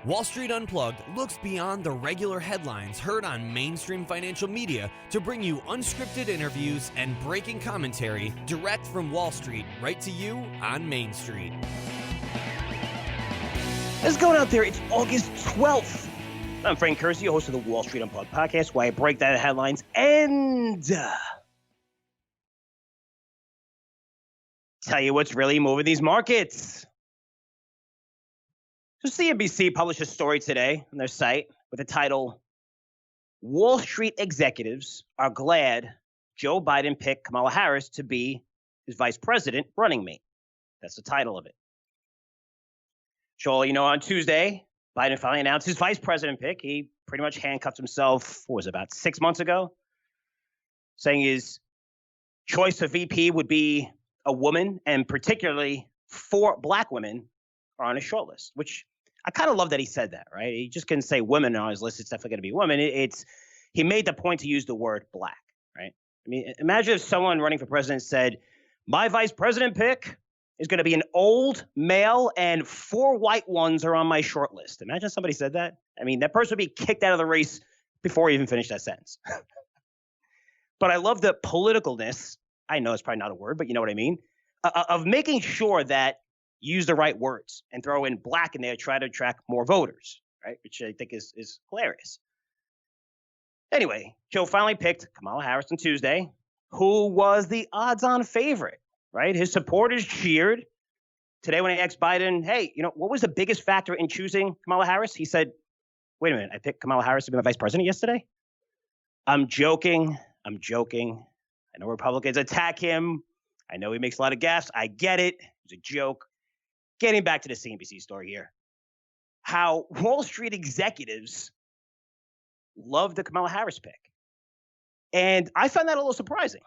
Wall Street Unplugged looks beyond the regular headlines heard on mainstream financial media to bring you unscripted interviews and breaking commentary direct from Wall Street right to you on Main Street. What's going out there? It's August 12th. I'm Frank Curzio, host of the Wall Street Unplugged podcast, where I break down the headlines and tell you what's really moving these markets. So CNBC published a story today on their site with the title, Wall Street Executives Are Glad Joe Biden Picked Kamala Harris to be his vice president running mate. That's the title of it. So, on Tuesday, Biden finally announced his vice president pick. He pretty much handcuffed himself, about 6 months ago, saying his choice of VP would be a woman, and particularly 4 black women are on his shortlist, which I kind of love that he said that, right? He just couldn't say women on his list. It's definitely going to be women. He made the point to use the word black, right? I mean, imagine if someone running for president said, my vice president pick is going to be an old male and 4 white ones are on my short list. Imagine somebody said that. I mean, that person would be kicked out of the race before he even finished that sentence. But I love the politicalness. I know it's probably not a word, but you know what I mean, of making sure that you use the right words and throw in black in there to try to attract more voters, right? Which I think is hilarious. Anyway, Joe finally picked Kamala Harris on Tuesday, who was the odds-on favorite, right? His supporters cheered. Today when I asked Biden, hey, what was the biggest factor in choosing Kamala Harris? He said, wait a minute, I picked Kamala Harris to be my vice president yesterday? I'm joking. I know Republicans attack him. I know he makes a lot of gaffes. I get it. It's a joke. Getting back to the CNBC story here. How Wall Street executives love the Kamala Harris pick. And I found that a little surprising.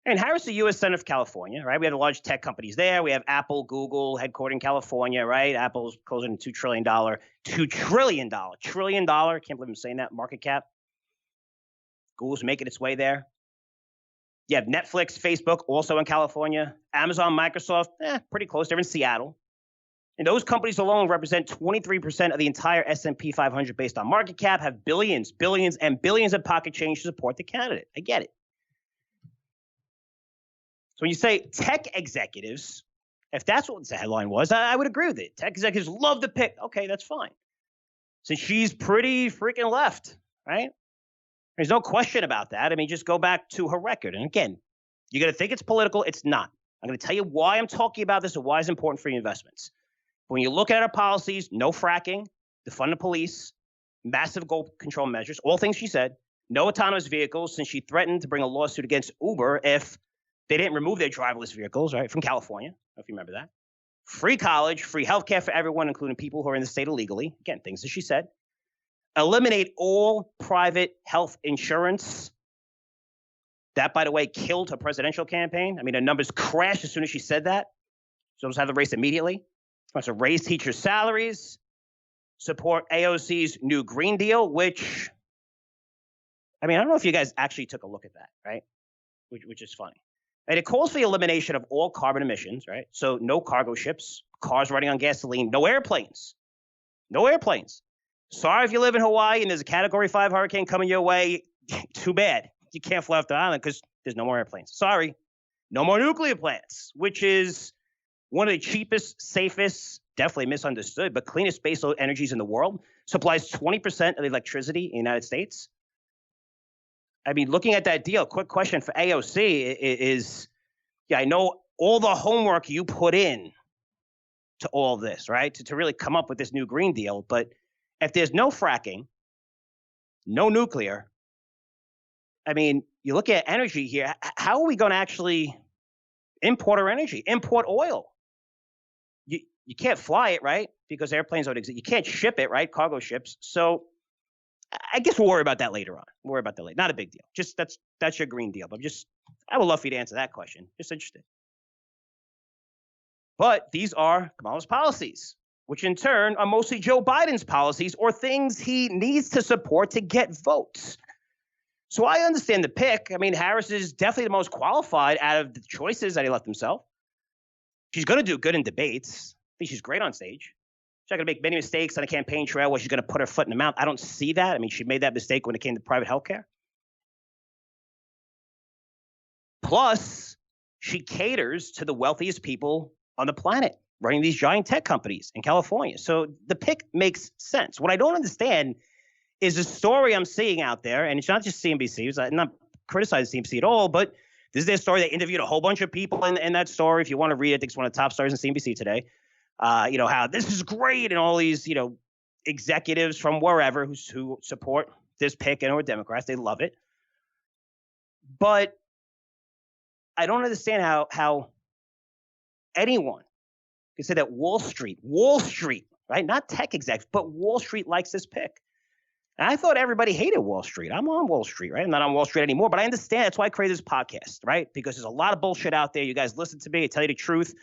And Harris is the U.S. Senator of California, right? We have the large tech companies there. We have Apple, Google, headquartered in California, right? Apple's closing a $2 trillion. I can't believe I'm saying that, market cap. Google's making its way there. You have Netflix, Facebook, also in California. Amazon, Microsoft, pretty close. They're in Seattle. And those companies alone represent 23% of the entire S&P 500 based on market cap, have billions, and billions of pocket change to support the candidate. I get it. So when you say tech executives, if that's what the headline was, I would agree with it. Tech executives love the pick. Okay, that's fine. Since she's pretty freaking left, right? There's no question about that. I mean, just go back to her record. And again, you're going to think it's political. It's not. I'm going to tell you why I'm talking about this and why it's important for your investments. When you look at our policies, no fracking, defund the police, massive gold control measures, all things she said, no autonomous vehicles, since she threatened to bring a lawsuit against Uber if they didn't remove their driverless vehicles, right, from California, if you remember that. Free college, free healthcare for everyone, including people who are in the state illegally. Again, things that she said. Eliminate all private health insurance. That, by the way, killed her presidential campaign. I mean, her numbers crashed as soon as she said that. She almost had the race immediately. She wants to raise teachers' salaries, support AOC's new Green Deal, which, I mean, I don't know if you guys actually took a look at that, right? Which is funny. And it calls for the elimination of all carbon emissions, right? So no cargo ships, cars running on gasoline, no airplanes. Sorry if you live in Hawaii and there's a Category 5 hurricane coming your way. Too bad. You can't fly off the island because there's no more airplanes. Sorry. No more nuclear plants, which is one of the cheapest, safest, definitely misunderstood, but cleanest baseload energies in the world. Supplies 20% of the electricity in the United States. I mean, looking at that deal, quick question for AOC is, I know all the homework you put in to all this, right? To really come up with this new Green Deal, but if there's no fracking, no nuclear, I mean, you look at energy here, how are we going to actually import our energy, import oil? You can't fly it, right? Because airplanes don't exist. You can't ship it, right? Cargo ships. So I guess we'll worry about that later on. Not a big deal. Just that's your Green Deal. But I would love for you to answer that question. Just interested. But these are Kamala's policies, which in turn are mostly Joe Biden's policies or things he needs to support to get votes. So I understand the pick. I mean, Harris is definitely the most qualified out of the choices that he left himself. She's going to do good in debates. I think she's great on stage. She's not going to make many mistakes on a campaign trail where she's going to put her foot in the mouth. I don't see that. I mean, she made that mistake when it came to private healthcare. Plus, she caters to the wealthiest people on the planet, running these giant tech companies in California. So the pick makes sense. What I don't understand is the story I'm seeing out there, and it's not just CNBC. I'm not criticizing CNBC at all, but this is their story. They interviewed a whole bunch of people in that story. If you want to read it, I think it's one of the top stories in CNBC today. How this is great, and all these, executives from wherever who support this pick and or Democrats, they love it. But I don't understand how anyone can say that Wall Street, right? Not tech execs, but Wall Street likes this pick. And I thought everybody hated Wall Street. I'm on Wall Street, right? I'm not on Wall Street anymore, but I understand. That's why I created this podcast, right? Because there's a lot of bullshit out there. You guys listen to me. I tell you the truth.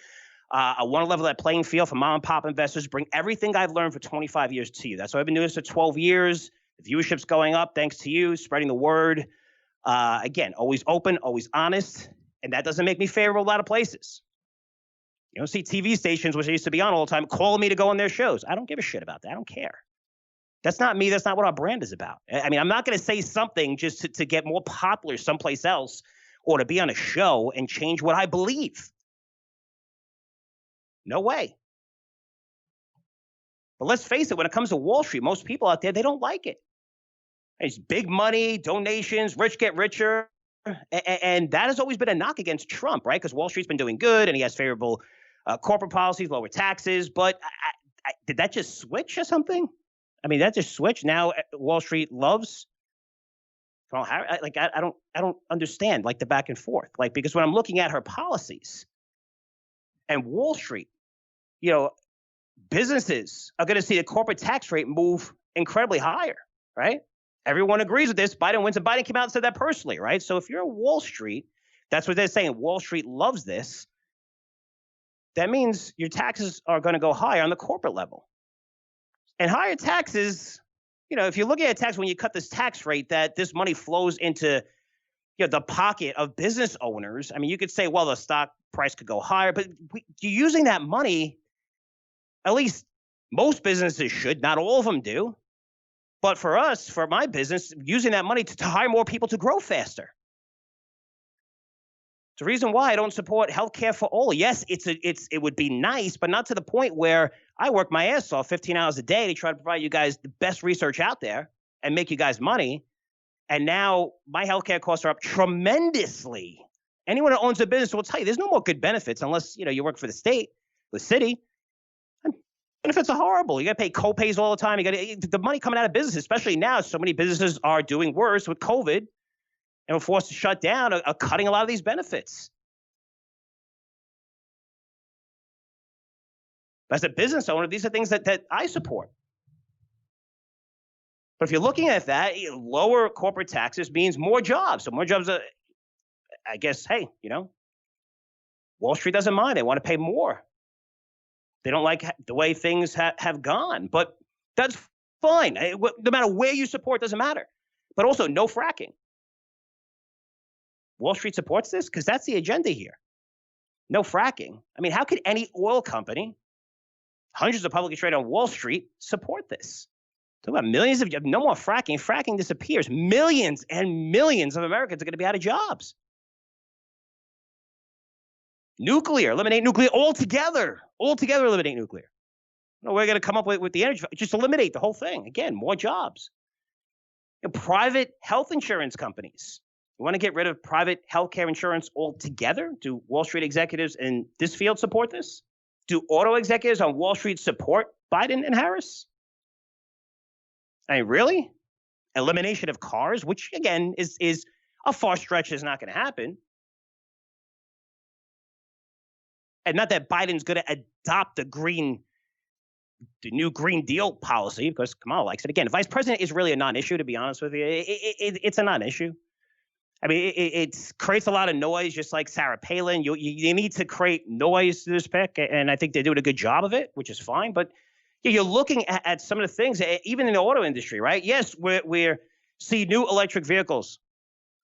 I want to level that playing field for mom and pop investors, bring everything I've learned for 25 years to you. That's why I've been doing this for 12 years. The viewership's going up thanks to you, spreading the word. Again, always open, always honest. And that doesn't make me favorable a lot of places. You don't see TV stations, which I used to be on all the time, calling me to go on their shows. I don't give a shit about that. I don't care. That's not me. That's not what our brand is about. I mean, I'm not going to say something just to get more popular someplace else or to be on a show and change what I believe. No way. But let's face it, when it comes to Wall Street, most people out there, they don't like it. It's big money, donations, rich get richer. And that has always been a knock against Trump, right? Because Wall Street's been doing good and he has favorable corporate policies, lower taxes. But did that just switch or something? I mean, that just switched. Now Wall Street loves Kamala Harris. I don't understand the back and forth. Because when I'm looking at her policies and Wall Street, businesses are going to see the corporate tax rate move incredibly higher, right? Everyone agrees with this. Biden wins, and Biden came out and said that personally, right? So if you're Wall Street, that's what they're saying. Wall Street loves this. That means your taxes are going to go higher on the corporate level. And higher taxes, if you're looking at tax when you cut this tax rate, that this money flows into the pocket of business owners. I mean, you could say, well, the stock price could go higher, but you're using that money, at least most businesses should, not all of them do. But for us, for my business, using that money to hire more people to grow faster. It's the reason why I don't support healthcare for all. Yes, it would be nice, but not to the point where I work my ass off 15 hours a day to try to provide you guys the best research out there and make you guys money. And now my healthcare costs are up tremendously. Anyone who owns a business will tell you there's no more good benefits unless you work for the state, the city. Benefits are horrible. You got to pay co-pays all the time. You got the money coming out of business, especially now. So many businesses are doing worse with COVID and were forced to shut down, are cutting a lot of these benefits. As a business owner, these are things that I support. But if you're looking at that, lower corporate taxes means more jobs. So more jobs, I guess, hey, Wall Street doesn't mind. They want to pay more. They don't like the way things have gone, but that's fine. No matter where you support, doesn't matter. But also, no fracking. Wall Street supports this because that's the agenda here. No fracking. I mean, how could any oil company, hundreds of publicly traded on Wall Street, support this? Talk about millions of jobs. No more fracking. Fracking disappears. Millions and millions of Americans are going to be out of jobs. Nuclear, eliminate nuclear altogether. Altogether, eliminate nuclear. We're going to come up with the energy. Just eliminate the whole thing. Again, more jobs. Private health insurance companies. You want to get rid of private healthcare insurance altogether? Do Wall Street executives in this field support this? Do auto executives on Wall Street support Biden and Harris? I mean, really? Elimination of cars, which again is a far stretch, is not going to happen. And not that Biden's going to adopt the new Green Deal policy, because Kamala likes it. Again, vice president is really a non-issue, to be honest with you. It's a non-issue. I mean, it creates a lot of noise, just like Sarah Palin. You need to create noise to this pick, and I think they're doing a good job of it, which is fine. But you're looking at some of the things, even in the auto industry, right? Yes, we're seeing new electric vehicles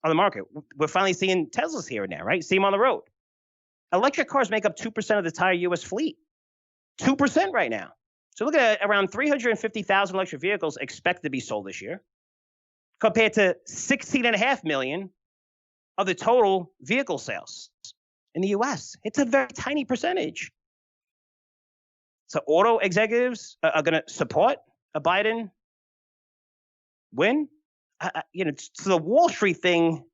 on the market. We're finally seeing Teslas here and there, right? See them on the road. Electric cars make up 2% of the entire U.S. fleet. 2% right now. So look at around 350,000 electric vehicles expected to be sold this year, compared to 16.5 million of the total vehicle sales in the US. It's a very tiny percentage. So auto executives are going to support a Biden win. So the Wall Street thing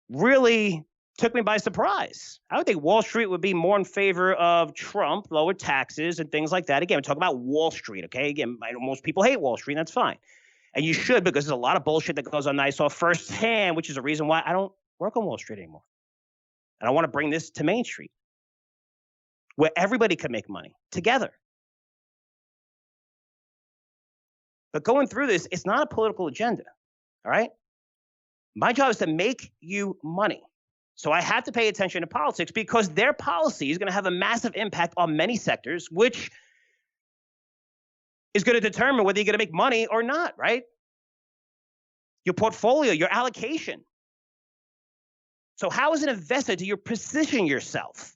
really took me by surprise. I would think Wall Street would be more in favor of Trump, lower taxes and things like that. Again, we're talking about Wall Street, okay? Again, I know most people hate Wall Street, and that's fine. And you should, because there's a lot of bullshit that goes on. I saw firsthand, which is the reason why I don't work on Wall Street anymore. And I want to bring this to Main Street, where everybody can make money together. But going through this, it's not a political agenda, all right? My job is to make you money. So I have to pay attention to politics because their policy is going to have a massive impact on many sectors, which is going to determine whether you're going to make money or not, right? Your portfolio, your allocation. So how as an investor do you position yourself?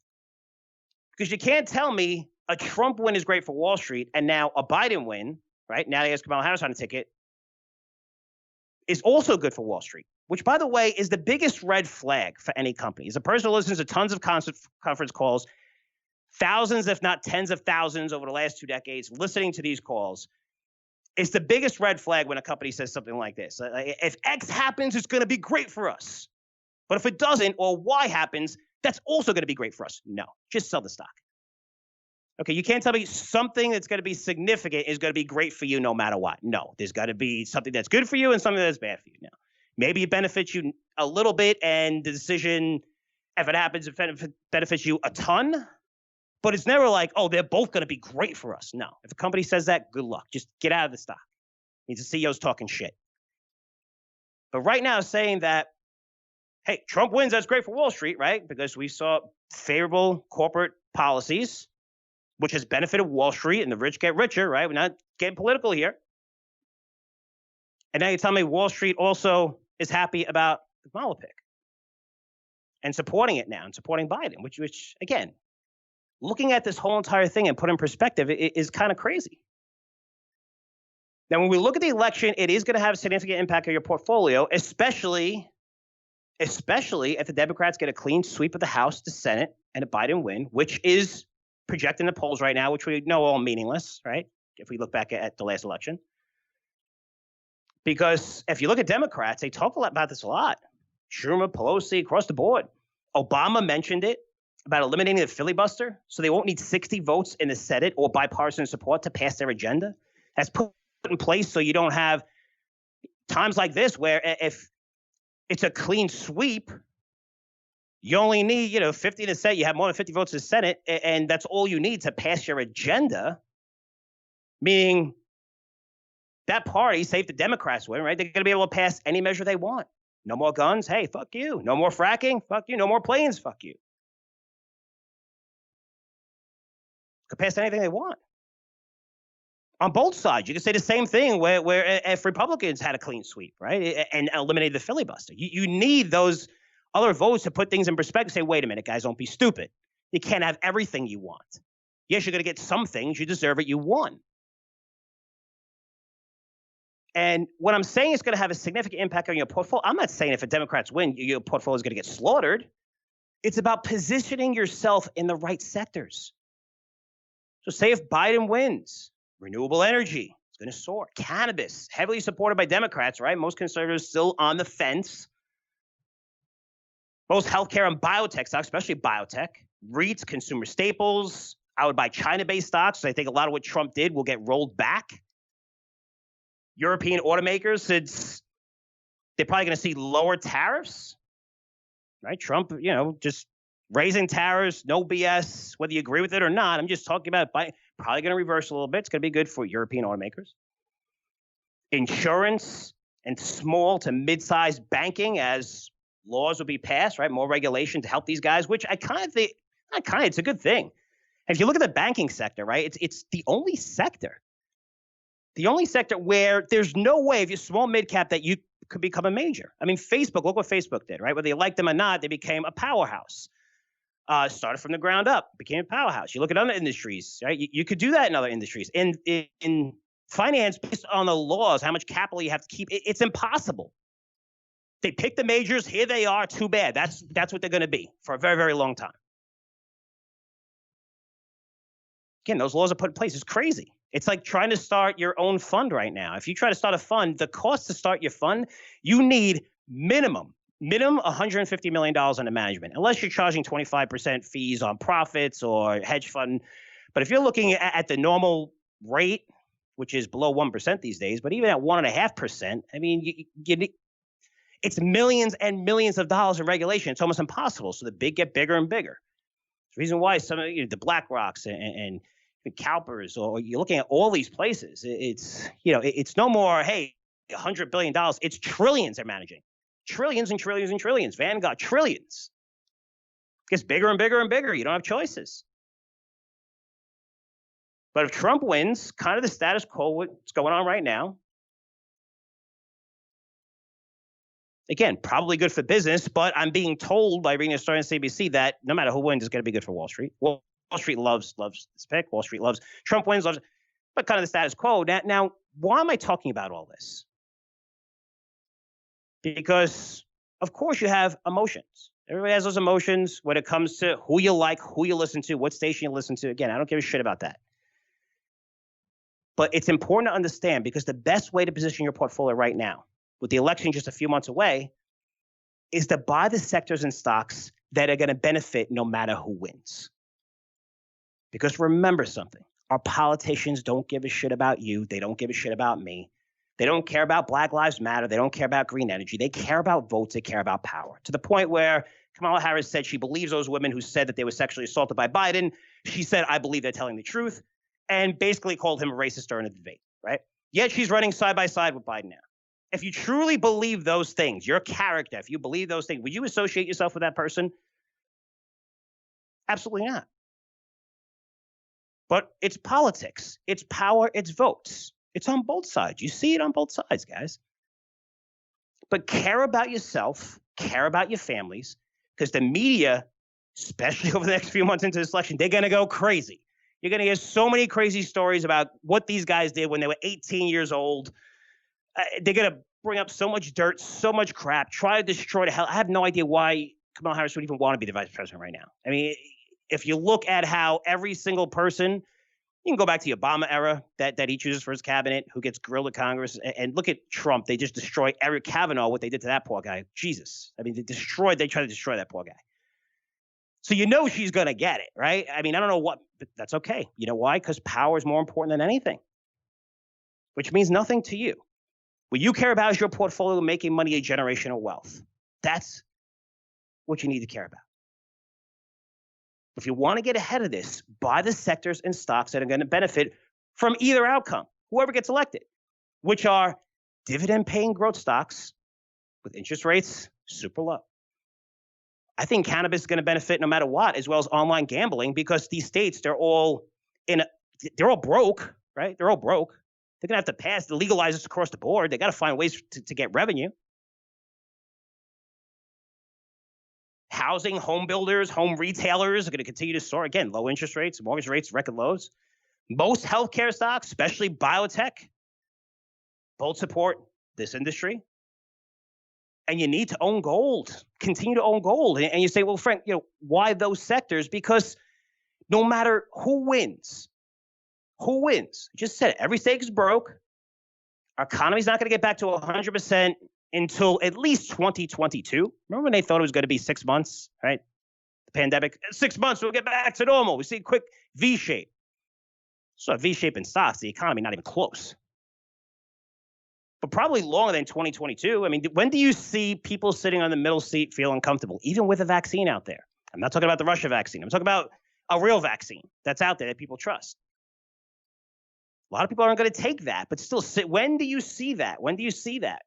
Because you can't tell me a Trump win is great for Wall Street and now a Biden win, right? Now they has Kamala Harris on the ticket, is also good for Wall Street, which, by the way, is the biggest red flag for any company. As a person who listens to tons of conference calls, thousands, if not tens of thousands over the last 2 decades, listening to these calls, it's the biggest red flag when a company says something like this. If X happens, it's going to be great for us. But if it doesn't, or Y happens, that's also going to be great for us. No, just sell the stock. Okay, you can't tell me something that's going to be significant is going to be great for you no matter what. No, there's got to be something that's good for you and something that's bad for you. No. Maybe it benefits you a little bit, and the decision, if it happens, it benefits you a ton. But it's never like, oh, they're both going to be great for us. No. If a company says that, good luck. Just get out of the stock. It means the CEO's talking shit. But right now, saying that, hey, Trump wins, that's great for Wall Street, right? Because we saw favorable corporate policies, which has benefited Wall Street, and the rich get richer, right? We're not getting political here. And now you tell me Wall Street also is happy about the Kamala pick and supporting it now and supporting Biden, which again, looking at this whole entire thing and put in perspective, it is kind of crazy. Now, when we look at the election, it is going to have a significant impact on your portfolio, especially if the Democrats get a clean sweep of the House, the Senate, and a Biden win, which is projecting the polls right now, which we know all meaningless, right? If we look back at the last election. Because if you look at Democrats, they talk about this a lot. Schumer, Pelosi, across the board. Obama mentioned it about eliminating the filibuster, so they won't need 60 votes in the Senate or bipartisan support to pass their agenda. That's put in place so you don't have times like this where if it's a clean sweep, you only need, 50 in the Senate. You have more than 50 votes in the Senate, and that's all you need to pass your agenda, meaning that party, say if the Democrats win, right, they're going to be able to pass any measure they want. No more guns. Hey, fuck you. No more fracking. Fuck you. No more planes. Fuck you. Could pass anything they want. On both sides, you could say the same thing where if Republicans had a clean sweep, right, and eliminated the filibuster. You need those other votes to put things in perspective. Say, wait a minute, guys, don't be stupid. You can't have everything you want. Yes, you're going to get some things. You deserve it. You won. And what I'm saying is going to have a significant impact on your portfolio. I'm not saying if a Democrats win, your portfolio is going to get slaughtered. It's about positioning yourself in the right sectors. So say if Biden wins, renewable energy is going to soar. Cannabis, heavily supported by Democrats, right? Most conservatives still on the fence. Most healthcare and biotech stocks, especially biotech, REITs, consumer staples. I would buy China-based stocks. I think a lot of what Trump did will get rolled back. European automakers, they're probably going to see lower tariffs, right? Trump, just raising tariffs, no BS, whether you agree with it or not. I'm just talking about probably going to reverse a little bit. It's going to be good for European automakers. Insurance and small to mid-sized banking as laws will be passed, right? More regulation to help these guys, which I kind of think, it's a good thing. And if you look at the banking sector, right, it's the only sector where there's no way if you're small mid-cap that you could become a major. I mean, Facebook, look what Facebook did, right? Whether you like them or not, they became a powerhouse. started from the ground up, became a powerhouse. You look at other industries, right? You could do that in other industries. In finance, based on the laws, how much capital you have to keep, it's impossible. They pick the majors, here they are, too bad. That's what they're going to be for a very, very long time. Again, those laws are put in place. It's crazy. It's like trying to start your own fund right now. If you try to start a fund, the cost to start your fund, you need minimum $150 million under management, unless you're charging 25% fees on profits or hedge fund. But if you're looking at the normal rate, which is below 1% these days, but even at 1.5%, I mean, it's millions and millions of dollars in regulation. It's almost impossible. So the big get bigger and bigger. It's the reason why some of the BlackRocks and CalPERS, or you're looking at all these places, it's no more, hey, $100 billion. It's trillions they're managing. Trillions and trillions and trillions. Vanguard, trillions. It gets bigger and bigger and bigger. You don't have choices. But if Trump wins, kind of the status quo, what's going on right now, again, probably good for business, but I'm being told by reading a story on CBC that no matter who wins, it's going to be good for Wall Street. Wall Street loves this pick. Wall Street loves Trump wins, but kind of the status quo. Now, why am I talking about all this? Because, of course, you have emotions. Everybody has those emotions when it comes to who you like, who you listen to, what station you listen to. Again, I don't give a shit about that. But it's important to understand, because the best way to position your portfolio right now, with the election just a few months away, is to buy the sectors and stocks that are going to benefit no matter who wins. Because remember something, our politicians don't give a shit about you. They don't give a shit about me. They don't care about Black Lives Matter. They don't care about green energy. They care about votes. They care about power. To the point where Kamala Harris said she believes those women who said that they were sexually assaulted by Biden. She said, I believe they're telling the truth, and basically called him a racist during the debate, right? Yet she's running side by side with Biden now. If you truly believe those things, your character, if you believe those things, would you associate yourself with that person? Absolutely not. But it's politics. It's power. It's votes. It's on both sides. You see it on both sides, guys. But care about yourself, care about your families, because the media, especially over the next few months into this election, they're going to go crazy. You're going to hear so many crazy stories about what these guys did when they were 18 years old. They're going to bring up so much dirt, so much crap, try to destroy the hell. I have no idea why Kamala Harris would even want to be the vice president right now. I mean, if you look at how every single person, you can go back to the Obama era that he chooses for his cabinet, who gets grilled at Congress, and look at Trump. They just destroy Eric Kavanaugh, what they did to that poor guy. Jesus. I mean, they try to destroy that poor guy. So you know she's going to get it, right? I mean, I don't know what, but that's okay. You know why? Because power is more important than anything, which means nothing to you. What you care about is your portfolio making money, a generational wealth. That's what you need to care about. If you want to get ahead of this, buy the sectors and stocks that are going to benefit from either outcome, whoever gets elected, which are dividend-paying growth stocks with interest rates super low. I think cannabis is going to benefit no matter what, as well as online gambling, because these states, they're all broke, right? They're all broke. They're going to have to legalize this across the board. They got to find ways to get revenue. Housing, home builders, home retailers are going to continue to soar. Again, low interest rates, mortgage rates, record lows. Most healthcare stocks, especially biotech, both support this industry. And you need to own gold, continue to own gold. And you say, well, Frank, why those sectors? Because no matter who wins, I just said it, every state is broke. Our economy's not going to get back to 100% until at least 2022. Remember when they thought it was going to be 6 months, right? The pandemic, 6 months, we'll get back to normal. We see a quick V-shape. So a V-shape in stocks, the economy not even close. But probably longer than 2022. I mean, when do you see people sitting on the middle seat feel uncomfortable, even with a vaccine out there? I'm not talking about the Russia vaccine. I'm talking about a real vaccine that's out there that people trust. A lot of people aren't going to take that, but still, when do you see that? When do you see that?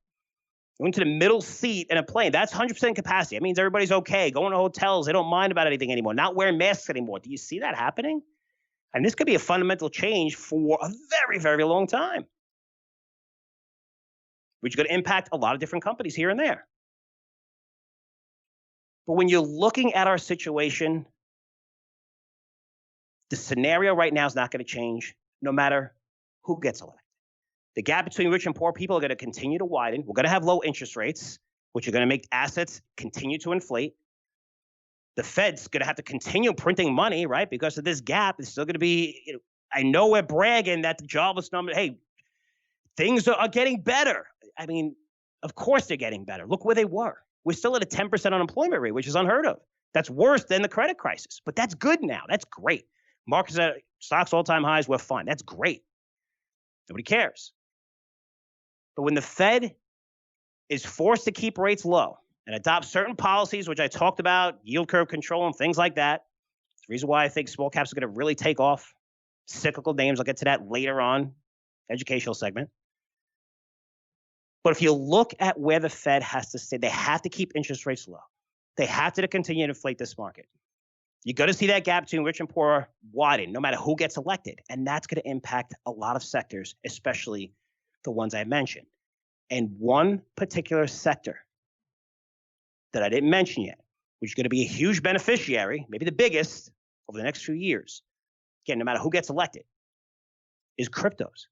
Going to the middle seat in a plane, that's 100% capacity. That means everybody's okay. Going to hotels, they don't mind about anything anymore. Not wearing masks anymore. Do you see that happening? And this could be a fundamental change for a very, very long time, which is going to impact a lot of different companies here and there. But when you're looking at our situation, The scenario right now is not going to change no matter who gets elected. The gap between rich and poor people are going to continue to widen. We're going to have low interest rates, which are going to make assets continue to inflate. The Fed's going to have to continue printing money, right? Because of this gap, it's still going to be, I know we're bragging that the jobless number, hey, things are getting better. I mean, of course they're getting better. Look where they were. We're still at a 10% unemployment rate, which is unheard of. That's worse than the credit crisis, but that's good now. That's great. Markets at stocks all-time highs, we're fine. That's great. Nobody cares. But when the Fed is forced to keep rates low and adopt certain policies, which I talked about, yield curve control and things like that, it's the reason why I think small caps are going to really take off. Cyclical names, I'll get to that later on, educational segment. But if you look at where the Fed has to stay, they have to keep interest rates low. They have to continue to inflate this market. You're going to see that gap between rich and poor widen, no matter who gets elected. And that's going to impact a lot of sectors, especially the ones I mentioned. And one particular sector that I didn't mention yet, which is going to be a huge beneficiary, maybe the biggest over the next few years, again, no matter who gets elected, is cryptos.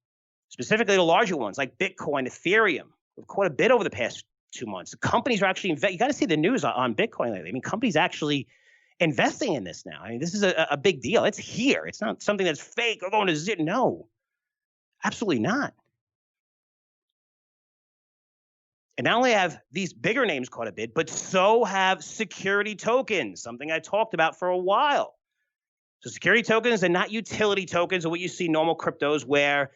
Specifically the larger ones like Bitcoin, Ethereum. We've quite a bit over the past 2 months. The companies are actually you got to see the news on Bitcoin lately. I mean, companies actually investing in this now. I mean, this is a big deal. It's here. It's not something that's fake or going to zero. No, absolutely not. And not only have these bigger names caught a bid, but so have security tokens, something I talked about for a while. So security tokens are not utility tokens or what you see normal cryptos, where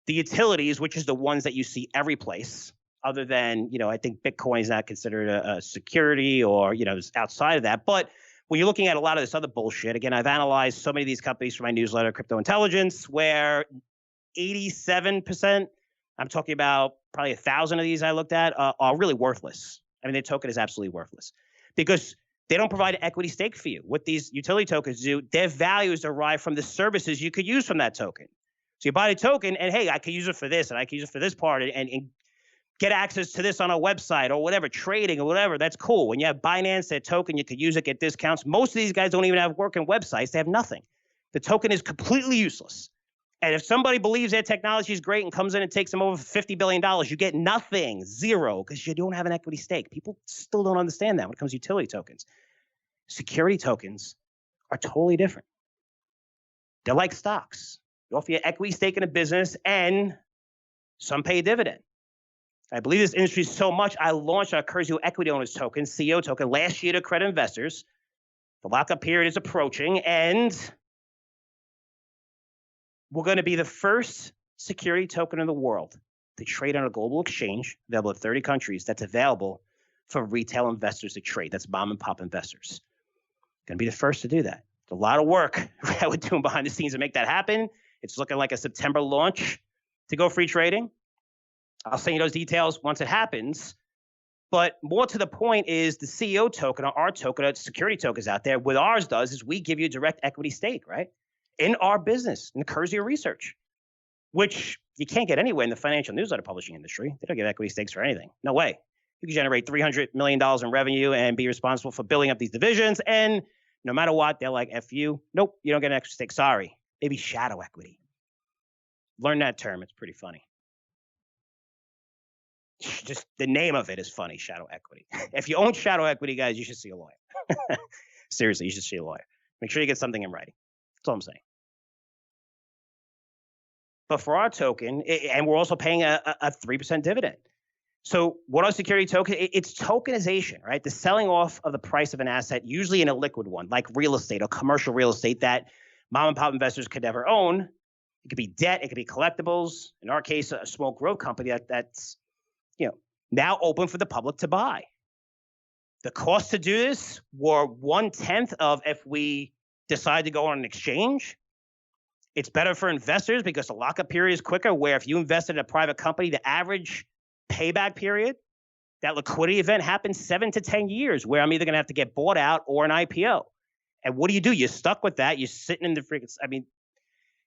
the utilities, which is the ones that you see every place, other than, I think Bitcoin is not considered a security or, it's outside of that. But when you're looking at a lot of this other bullshit, again, I've analyzed so many of these companies for my newsletter, Crypto Intelligence, where 87%, I'm talking about probably 1,000 of these I looked at, are really worthless. I mean, their token is absolutely worthless because they don't provide an equity stake for you. What these utility tokens do, their value is derived from the services you could use from that token. So you buy the token and, hey, I could use it for this and I could use it for this part and get access to this on a website or whatever, trading or whatever. That's cool. When you have Binance, that token, you could use it, get discounts. Most of these guys don't even have working websites. They have nothing. The token is completely useless. And if somebody believes their technology is great and comes in and takes them over $50 billion, you get nothing, zero, because you don't have an equity stake. People still don't understand that when it comes to utility tokens. Security tokens are totally different. They're like stocks. You offer your equity stake in a business and some pay a dividend. I believe this industry so much, I launched our Curzio Equity Owners Token, CEO token, last year to credit investors. The lockup period is approaching, and we're going to be the first security token in the world to trade on a global exchange, available in 30 countries, that's available for retail investors to trade. That's mom and pop investors. Going to be the first to do that. It's a lot of work that we're doing behind the scenes to make that happen. It's looking like a September launch to go free trading. I'll send you those details once it happens. But more to the point is the CEO token or our token, security tokens out there, what ours does is we give you a direct equity stake, right? In our business, in the Curzio research, which you can't get anywhere in the financial newsletter publishing industry. They don't give equity stakes for anything. No way. You can generate $300 million in revenue and be responsible for building up these divisions. And no matter what, they're like, F you. Nope, you don't get an extra stake. Sorry. Maybe shadow equity. Learn that term. It's pretty funny. Just the name of it is funny, shadow equity. If you own shadow equity, guys, you should see a lawyer. Seriously, you should see a lawyer. Make sure you get something in writing. That's all I'm saying. But for our token, and we're also paying a 3% dividend. So what are security tokens? It's tokenization, right? The selling off of the price of an asset, usually in a liquid one, like real estate or commercial real estate that mom and pop investors could never own. It could be debt. It could be collectibles. In our case, a small growth company that's now open for the public to buy. The cost to do this were 1/10 of if we decide to go on an exchange. It's better for investors because the lockup period is quicker, where if you invested in a private company, the average payback period, that liquidity event happens 7 to 10 years, where I'm either going to have to get bought out or an IPO. And what do? You're stuck with that. You're sitting in the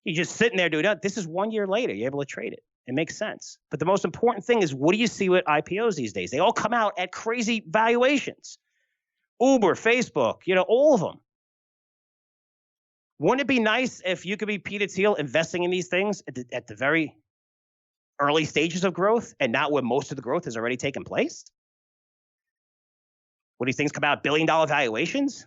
you're just sitting there doing that. This is 1 year later. You're able to trade it. It makes sense. But the most important thing is, what do you see with IPOs these days? They all come out at crazy valuations. Uber, Facebook, all of them. Wouldn't it be nice if you could be Peter Thiel investing in these things at the very early stages of growth and not where most of the growth has already taken place? When these things come out, billion-dollar valuations?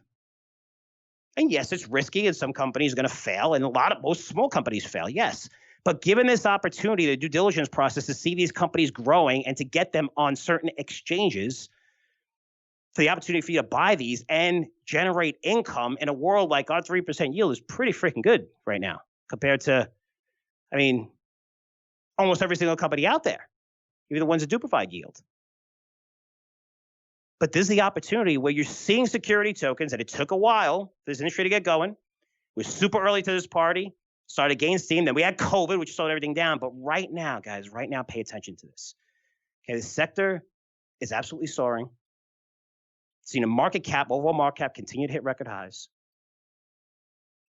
And yes, it's risky, and some companies are going to fail, and most small companies fail, yes. But given this opportunity, the due diligence process to see these companies growing and to get them on certain exchanges, for the opportunity for you to buy these and generate income in a world like our 3% yield is pretty freaking good right now compared to, almost every single company out there, even the ones that do provide yield. But this is the opportunity where you're seeing security tokens, and it took a while for this industry to get going. We're super early to this party, started to gain steam. Then we had COVID, which slowed everything down. But right now, guys, pay attention to this. Okay, the sector is absolutely soaring. Seen a overall market cap continue to hit record highs.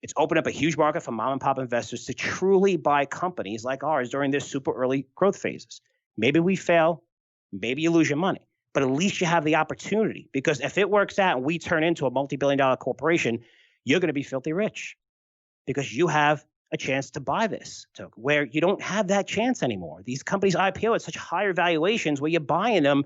It's opened up a huge market for mom and pop investors to truly buy companies like ours during their super early growth phases. Maybe we fail, maybe you lose your money, but at least you have the opportunity, because if it works out and we turn into a multi-billion-dollar corporation, you're going to be filthy rich because you have a chance to buy this token where you don't have that chance anymore. These companies IPO at such higher valuations where you're buying them,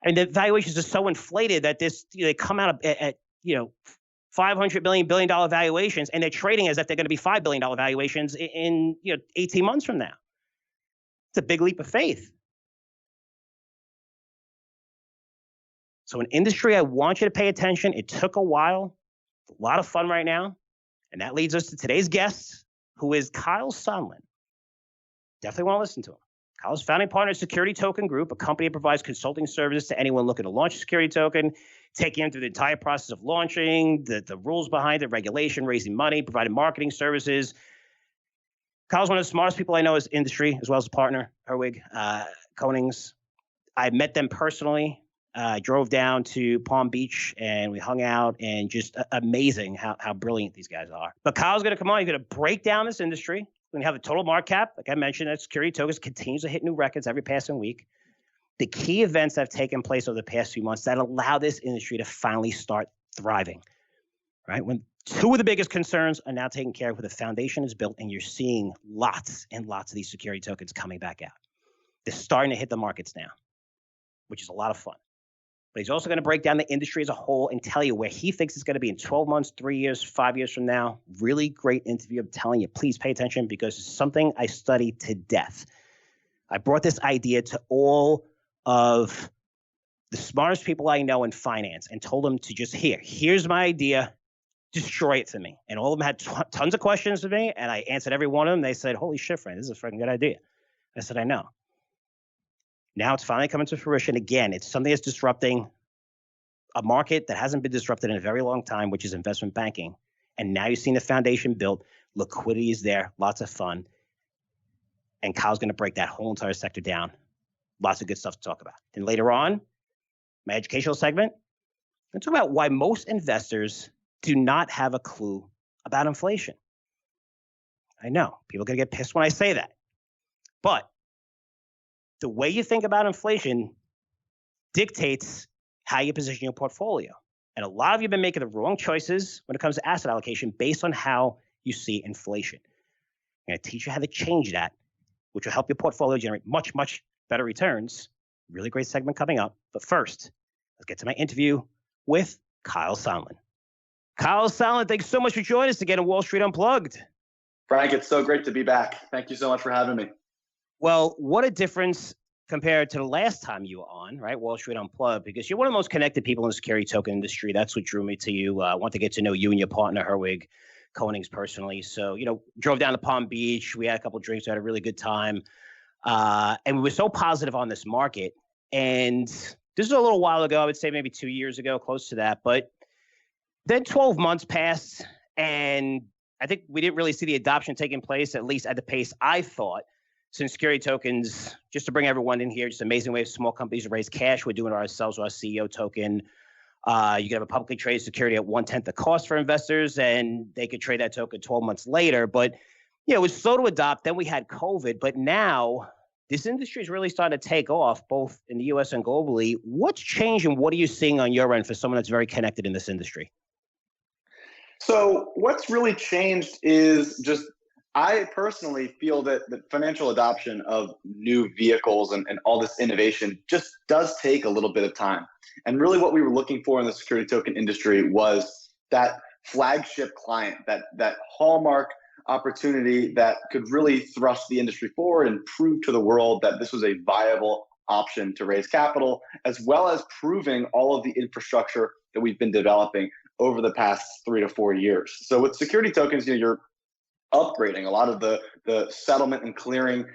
and the valuations are so inflated that they come out at $500 billion valuations, and they're trading as if they're going to be $5 billion valuations in 18 months from now. It's a big leap of faith. So an industry, I want you to pay attention. It took a while. It's a lot of fun right now. And that leads us to today's guest, who is Kyle Sonlin. Definitely want to listen to him. Kyle's founding partner of Security Token Group, a company that provides consulting services to anyone looking to launch a security token, taking them through the entire process of launching, the rules behind it, regulation, raising money, providing marketing services. Kyle's one of the smartest people I know in this industry, as well as a partner, Herwig, Konings. I met them personally. I drove down to Palm Beach and we hung out, and just amazing how brilliant these guys are. But Kyle's going to come on. He's going to break down this industry. We're going to have the total market cap. Like I mentioned, that security tokens continues to hit new records every passing week. The key events that have taken place over the past few months that allow this industry to finally start thriving, right? When two of the biggest concerns are now taken care of, where the foundation is built, and you're seeing lots and lots of these security tokens coming back out. They're starting to hit the markets now, which is a lot of fun. But he's also going to break down the industry as a whole and tell you where he thinks it's going to be in 12 months, 3 years, 5 years from now. Really great interview. I'm telling you, please pay attention, because it's something I study to death. I brought this idea to all of the smartest people I know in finance and told them to just, here's my idea, destroy it for me. And all of them had tons of questions for me, and I answered every one of them. They said, holy shit, Frank, this is a freaking good idea. I said, I know. Now it's finally coming to fruition. Again, it's something that's disrupting a market that hasn't been disrupted in a very long time, which is investment banking. And now you're seeing the foundation built. Liquidity is there. Lots of fun. And Kyle's going to break that whole entire sector down. Lots of good stuff to talk about. And later on, my educational segment, I'm going to talk about why most investors do not have a clue about inflation. I know people are going to get pissed when I say that. But the way you think about inflation dictates how you position your portfolio. And a lot of you have been making the wrong choices when it comes to asset allocation based on how you see inflation. I'm going to teach you how to change that, which will help your portfolio generate much, much better returns. Really great segment coming up. But first, let's get to my interview with Kyle Sonlin. Kyle Sonlin, thanks so much for joining us again on Wall Street Unplugged. Frank, it's so great to be back. Thank you so much for having me. Well, what a difference compared to the last time you were on, right? Wall Street Unplugged, because you're one of the most connected people in the security token industry. That's what drew me to you. I want to get to know you and your partner, Herwig Konings, personally. So, drove down to Palm Beach. We had a couple of drinks. We had a really good time. And we were so positive on this market. And this is a little while ago. I would say maybe 2 years ago, close to that. But then 12 months passed, and I think we didn't really see the adoption taking place, at least at the pace I thought. Since security tokens, just to bring everyone in here, just amazing way of small companies to raise cash. We're doing it ourselves with our CEO token. You can have a publicly traded security at 1/10 the cost for investors, and they could trade that token 12 months later. But it was slow to adopt. Then we had COVID. But now this industry is really starting to take off, both in the US and globally. What's changed, and what are you seeing on your end for someone that's very connected in this industry? So what's really changed is just I personally feel that financial adoption of new vehicles and all this innovation just does take a little bit of time. And really what we were looking for in the security token industry was that flagship client, that hallmark opportunity that could really thrust the industry forward and prove to the world that this was a viable option to raise capital, as well as proving all of the infrastructure that we've been developing over the past 3 to 4 years. So with security tokens, you're upgrading a lot of the settlement and clearing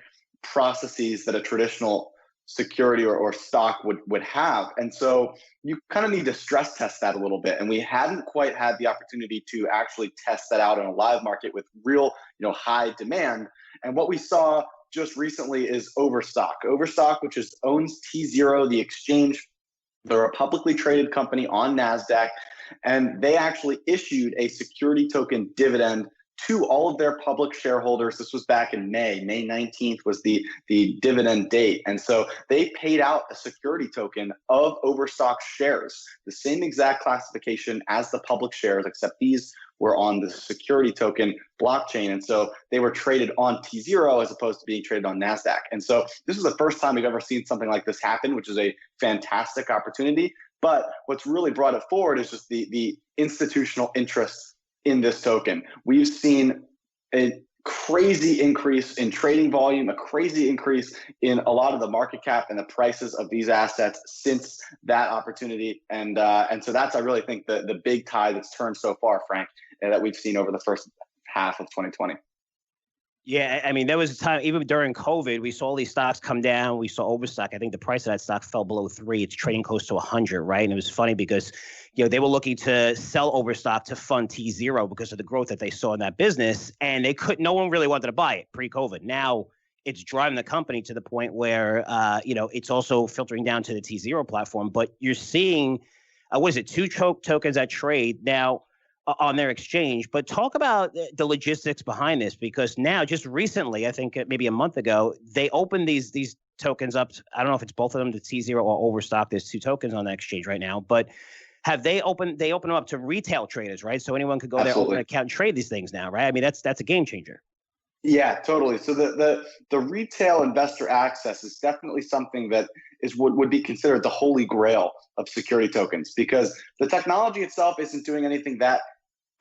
processes that a traditional security or stock would have. And so you kind of need to stress test that a little bit. And we hadn't quite had the opportunity to actually test that out in a live market with real, high demand. And what we saw just recently is Overstock. Overstock, which owns T0, the exchange. They're a publicly traded company on NASDAQ, and they actually issued a security token dividend to all of their public shareholders. This was back in May. May 19th was the dividend date. And so they paid out a security token of Overstock shares, the same exact classification as the public shares, except these were on the security token blockchain. And so they were traded on T0 as opposed to being traded on NASDAQ. And so this is the first time we've ever seen something like this happen, which is a fantastic opportunity. But what's really brought it forward is just the institutional interest in this token. We've seen a crazy increase in trading volume, a crazy increase in a lot of the market cap and the prices of these assets since that opportunity. And so that's, I really think, the big tide that's turned so far, Frank, that we've seen over the first half of 2020. Yeah, I mean, there was a time, even during COVID, we saw all these stocks come down. We saw Overstock. I think the price of that stock fell below 3. It's trading close to 100, right? And it was funny because, they were looking to sell Overstock to fund T0 because of the growth that they saw in that business. And no one really wanted to buy it pre-COVID. Now it's driving the company to the point where, it's also filtering down to the T0 platform. But you're seeing, two tokens that trade now on their exchange. But talk about the logistics behind this, because now just recently, I think maybe a month ago, they opened these tokens up. I don't know if it's both of them, the T0 or Overstock. There's 2 tokens on the exchange right now, but they opened them up to retail traders, right? So anyone could go there, open an account and trade these things now, right? I mean, that's a game changer. Yeah, totally. So the retail investor access is definitely something that would be considered the holy grail of security tokens, because the technology itself isn't doing anything that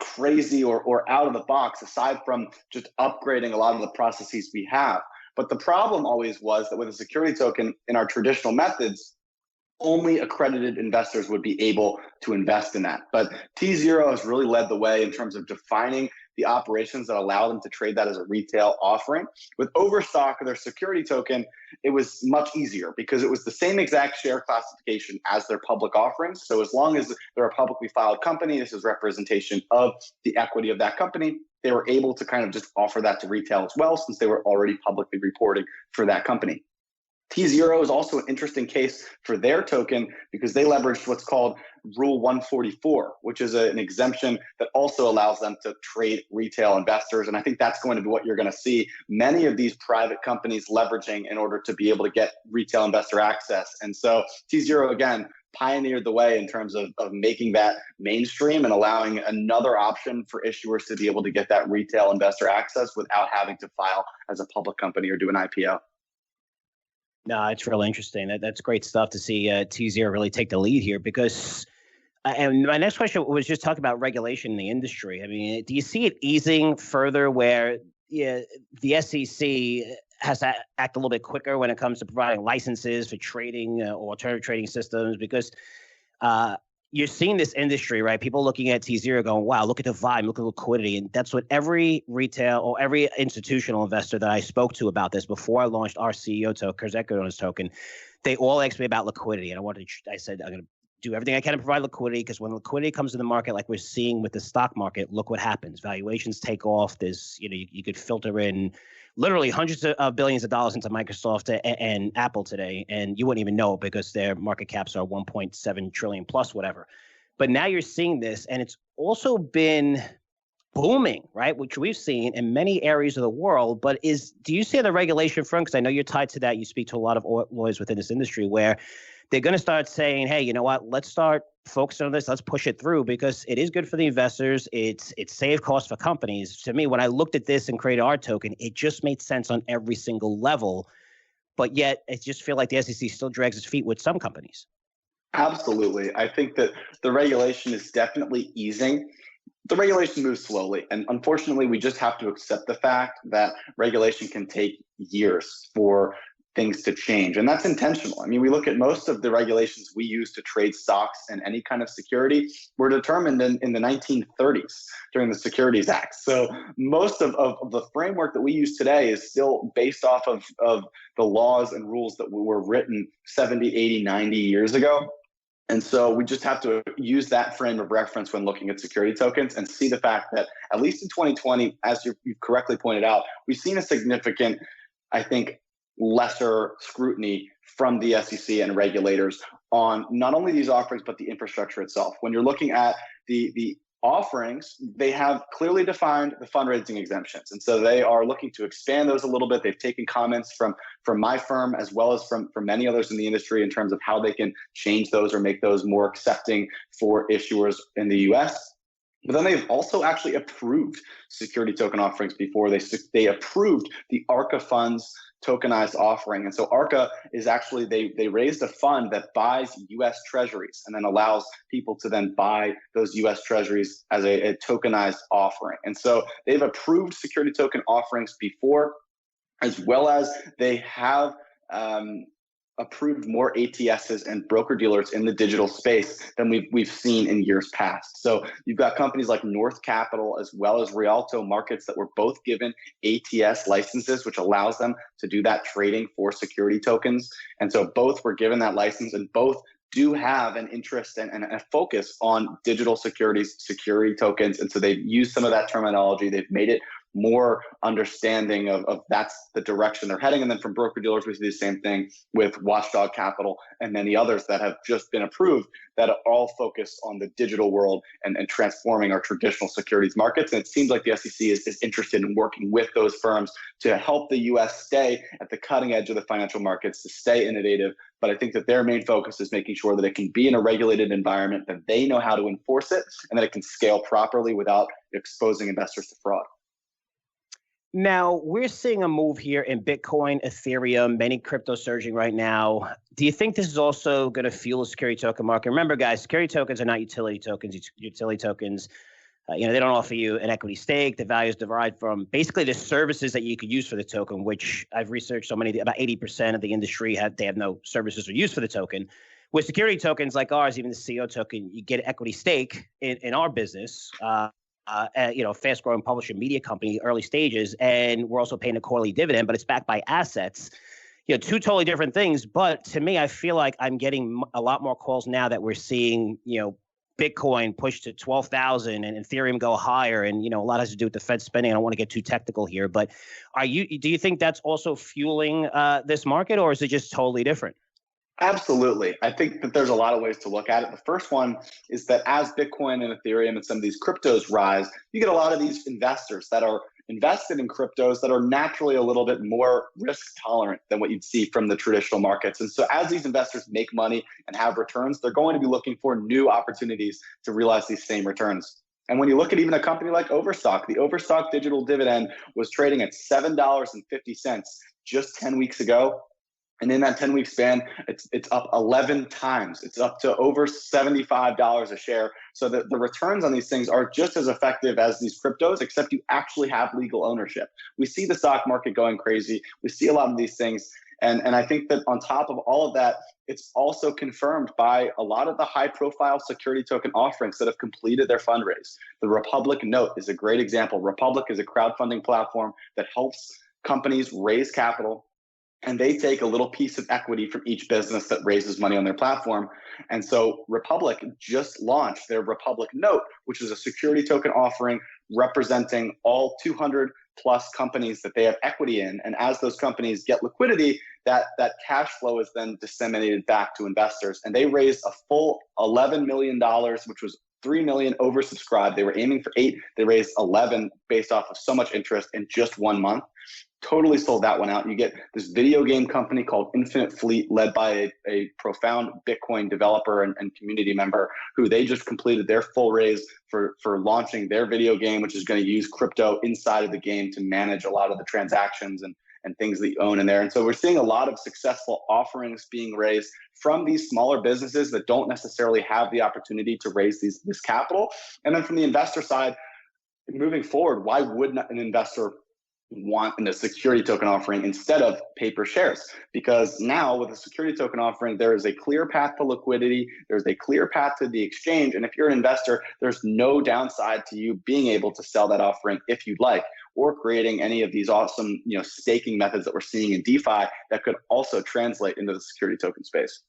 crazy or out of the box, aside from just upgrading a lot of the processes we have. But the problem always was that with a security token in our traditional methods, only accredited investors would be able to invest in that. But T0 has really led the way in terms of defining the operations that allow them to trade that as a retail offering. With Overstock, their security token, it was much easier because it was the same exact share classification as their public offerings. So as long as they're a publicly filed company, this is representation of the equity of that company, they were able to kind of just offer that to retail as well, since they were already publicly reporting for that company. T0 is also an interesting case for their token because they leveraged what's called Rule 144, which is an exemption that also allows them to trade retail investors. And I think that's going to be what you're going to see many of these private companies leveraging in order to be able to get retail investor access. And so T0, again, pioneered the way in terms of making that mainstream and allowing another option for issuers to be able to get that retail investor access without having to file as a public company or do an IPO. No, it's really interesting. That's great stuff to see T0 really take the lead here, because and my next question was just talk about regulation in the industry. I mean, do you see it easing further where the SEC has to act a little bit quicker when it comes to providing licenses for trading or alternative trading systems? Because you're seeing this industry, right? People looking at T0 going, wow, look at the volume, look at the liquidity. And that's what every retail or every institutional investor that I spoke to about this before I launched our CEO token, Curzio token, they all asked me about liquidity. And I said, I'm going to do everything I can to provide liquidity, because when liquidity comes to the market, like we're seeing with the stock market, look what happens. Valuations take off. There's, you could filter in literally hundreds of billions of dollars into Microsoft and Apple today, and you wouldn't even know it because their market caps are 1.7 trillion plus whatever. But now you're seeing this, and it's also been booming, right? Which we've seen in many areas of the world. But do you see the regulation front? Because I know you're tied to that. You speak to a lot of lawyers within this industry where they're going to start saying, hey, you know what? Let's start focusing on this. Let's push it through because it is good for the investors. It's save costs for companies. To me, when I looked at this and created our token, it just made sense on every single level. But yet, I just feel like the SEC still drags its feet with some companies. Absolutely. I think that the regulation is definitely easing. The regulation moves slowly. And unfortunately, we just have to accept the fact that regulation can take years for things to change. And that's intentional. I mean, we look at most of the regulations we use to trade stocks and any kind of security were determined in the 1930s during the Securities Act. So most of the framework that we use today is still based off of the laws and rules that were written 70, 80, 90 years ago. And so we just have to use that frame of reference when looking at security tokens and see the fact that at least in 2020, as you've correctly pointed out, we've seen a significant, I think, lesser scrutiny from the SEC and regulators on not only these offerings, but the infrastructure itself. When you're looking at the offerings, they have clearly defined the fundraising exemptions. And so they are looking to expand those a little bit. They've taken comments from my firm as well as from many others in the industry in terms of how they can change those or make those more accepting for issuers in the US. But then they've also actually approved security token offerings before. They approved the ARCA funds tokenized offering. And so ARCA is actually, they raised a fund that buys US treasuries and then allows people to then buy those US treasuries as a tokenized offering. And so they've approved security token offerings before, as well as they have approved more ATSs and broker dealers in the digital space than we've seen in years past. So you've got companies like North Capital as well as Rialto Markets that were both given ATS licenses, which allows them to do that trading for security tokens. And so both were given that license, and both do have an interest and a focus on digital securities, security tokens. And so they've used some of that terminology. They've made it more understanding of that's the direction they're heading. And then from broker dealers, we see the same thing with Watchdog Capital and many others that have just been approved that are all focused on the digital world and transforming our traditional securities markets. And it seems like the SEC is interested in working with those firms to help the US stay at the cutting edge of the financial markets, to stay innovative. But I think that their main focus is making sure that it can be in a regulated environment, that they know how to enforce it, and that it can scale properly without exposing investors to fraud. Now, we're seeing a move here in Bitcoin, Ethereum, many crypto surging right now. Do you think this is also going to fuel the security token market? Remember, guys, security tokens are not utility tokens. Utility tokens, they don't offer you an equity stake. The value is derived from basically the services that you could use for the token, which I've researched about 80% of the industry they have no services or use for the token. With security tokens like ours, even the CEO token, you get equity stake in our business. Fast-growing publisher media company, early stages, and we're also paying a quarterly dividend, but it's backed by assets. Two totally different things. But to me, I feel like I'm getting a lot more calls now that we're seeing, Bitcoin push to 12,000 and Ethereum go higher, and a lot has to do with the Fed spending. I don't want to get too technical here, but do you think that's also fueling this market, or is it just totally different? Absolutely. I think that there's a lot of ways to look at it. The first one is that as Bitcoin and Ethereum and some of these cryptos rise, you get a lot of these investors that are invested in cryptos that are naturally a little bit more risk tolerant than what you'd see from the traditional markets. And so as these investors make money and have returns, they're going to be looking for new opportunities to realize these same returns. And when you look at even a company like Overstock, the Overstock digital dividend was trading at $7.50 just 10 weeks ago. And in that 10-week span, it's up 11 times. It's up to over $75 a share. So the returns on these things are just as effective as these cryptos, except you actually have legal ownership. We see the stock market going crazy. We see a lot of these things. And I think that on top of all of that, it's also confirmed by a lot of the high-profile security token offerings that have completed their fundraise. The Republic Note is a great example. Republic is a crowdfunding platform that helps companies raise capital, and they take a little piece of equity from each business that raises money on their platform. And so Republic just launched their Republic Note, which is a security token offering representing all 200 plus companies that they have equity in. And as those companies get liquidity, that cash flow is then disseminated back to investors. And they raised a full $11 million, which was 3 million oversubscribed. They were aiming for 8. They raised 11 based off of so much interest in just 1 month. Totally sold that one out. You get this video game company called Infinite Fleet, led by a profound Bitcoin developer and community member, who they just completed their full raise for launching their video game, which is going to use crypto inside of the game to manage a lot of the transactions and things that you own in there. And so we're seeing a lot of successful offerings being raised from these smaller businesses that don't necessarily have the opportunity to raise this capital. And then from the investor side, moving forward, why would not an investor want in a security token offering instead of paper shares? Because now with a security token offering, there is a clear path to liquidity, there's a clear path to the exchange, and if you're an investor, there's no downside to you being able to sell that offering if you'd like, or creating any of these awesome, staking methods that we're seeing in DeFi that could also translate into the security token space.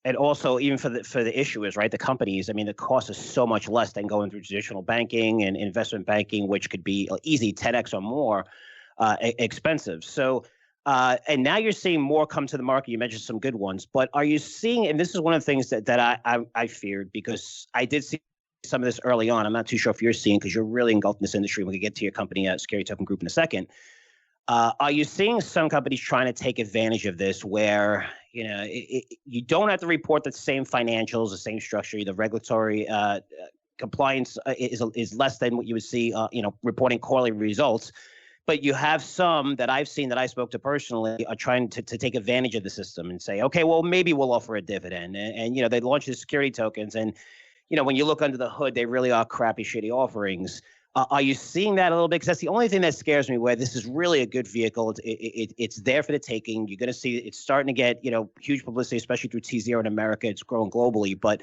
And also, even for the issuers, right, the companies, I mean, the cost is so much less than going through traditional banking and investment banking, which could be easy 10x or more expensive. So, and now you're seeing more come to the market. You mentioned some good ones, but are you seeing, and this is one of the things that I feared, because I did see some of this early on. I'm not too sure if you're seeing, because you're really engulfed in this industry. We can get to your company, Security Token Group, in a second. Are you seeing some companies trying to take advantage of this, where you don't have to report the same financials, the same structure, the regulatory compliance is less than what you would see, reporting quarterly results, but you have some that I've seen, that I spoke to personally, are trying to take advantage of the system and say, okay, well, maybe we'll offer a dividend, and they launch the security tokens, and when you look under the hood, they really are crappy, shitty offerings. Are you seeing that a little bit? Because that's the only thing that scares me, where this is really a good vehicle. It's there for the taking. You're going to see it's starting to get, huge publicity, especially through T0 in America. It's growing globally. But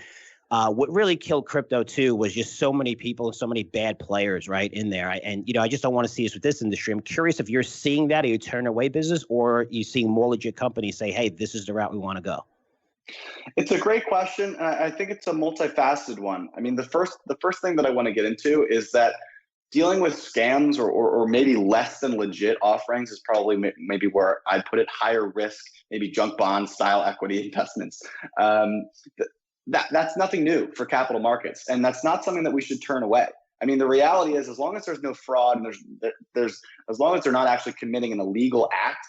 what really killed crypto, too, was just so many people and so many bad players right in there. I just don't want to see us with this industry. I'm curious if you're seeing that. Are you turning away business, or are you seeing more legit companies say, hey, this is the route we want to go? It's a great question. I think it's a multifaceted one. I mean, the first thing that I want to get into is that dealing with scams or maybe less than legit offerings is probably maybe where I'd put it. Higher risk, maybe junk bond style equity investments. That's nothing new for capital markets, and that's not something that we should turn away. I mean, the reality is, as long as there's no fraud and there's as long as they're not actually committing an illegal act,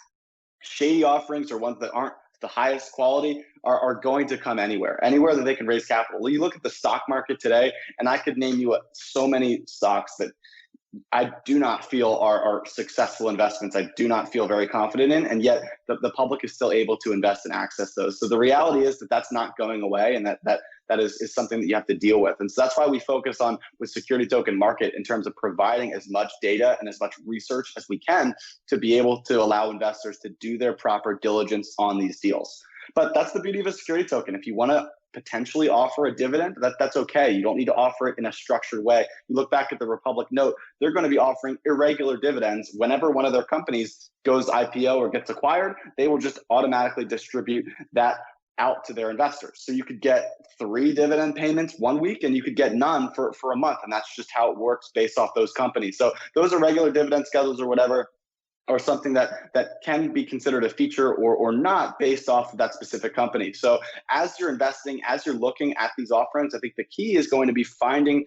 shady offerings, or ones that aren't the highest quality, are going to come anywhere that they can raise capital. Well, you look at the stock market today, and I could name you so many stocks that I do not feel are successful investments. I do not feel very confident in, and yet the public is still able to invest and access those. So the reality is that that's not going away, and that is something that you have to deal with. And so that's why we focus on with security token market in terms of providing as much data and as much research as we can to be able to allow investors to do their proper diligence on these deals. But that's the beauty of a security token. If you want to potentially offer a dividend, that's okay. You don't need to offer it in a structured way. You look back at the Republic note, they're going to be offering irregular dividends. Whenever one of their companies goes IPO or gets acquired, they will just automatically distribute that out to their investors. So you could get 3 dividend payments 1 week, and you could get none for a month. And that's just how it works based off those companies. So those are regular dividend schedules or whatever, or something that can be considered a feature or not based off of that specific company. So as you're investing, as you're looking at these offerings, I think the key is going to be finding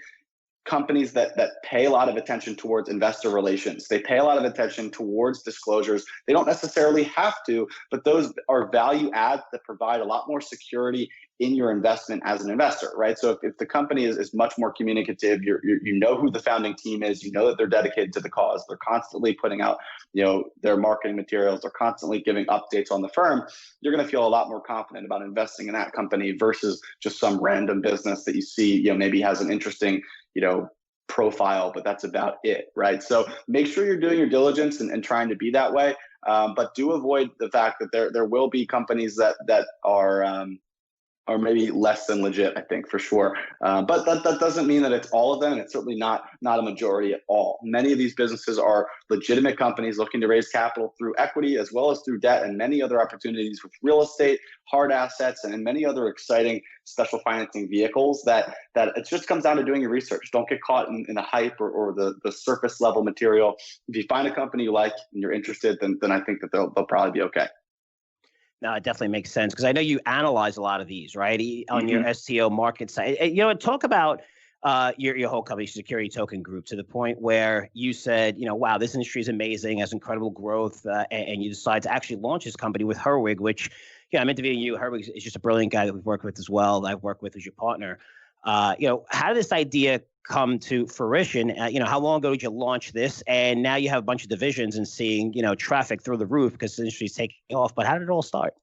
companies that pay a lot of attention towards investor relations. They pay a lot of attention towards disclosures. They don't necessarily have to, but those are value adds that provide a lot more security in your investment as an investor, right? So if the company is much more communicative, you know who the founding team is, you know that they're dedicated to the cause, they're constantly putting out their marketing materials, they're constantly giving updates on the firm, you're going to feel a lot more confident about investing in that company versus just some random business that you see maybe has an interesting profile, but that's about it, right? So make sure you're doing your diligence and trying to be that way, but do avoid the fact that there will be companies that are maybe less than legit, I think, for sure. But that doesn't mean that it's all of them, and it's certainly not a majority at all. Many of these businesses are legitimate companies looking to raise capital through equity as well as through debt, and many other opportunities with real estate, hard assets, and many other exciting special financing vehicles that it just comes down to doing your research. Don't get caught in the hype or the surface level material. If you find a company you like and you're interested, then I think that they'll probably be okay. No, it definitely makes sense, because I know you analyze a lot of these, right, on your STO market site. Talk about your whole company, Security Token Group, to the point where you said, wow, this industry is amazing, has incredible growth, and you decide to actually launch this company with Herwig, which, I'm interviewing you. Herwig is just a brilliant guy that we've worked with as well, that I've worked with as your partner. How did this idea come to fruition? How long ago did you launch this? And now you have a bunch of divisions and seeing, traffic through the roof because the industry is taking off. But how did it all start?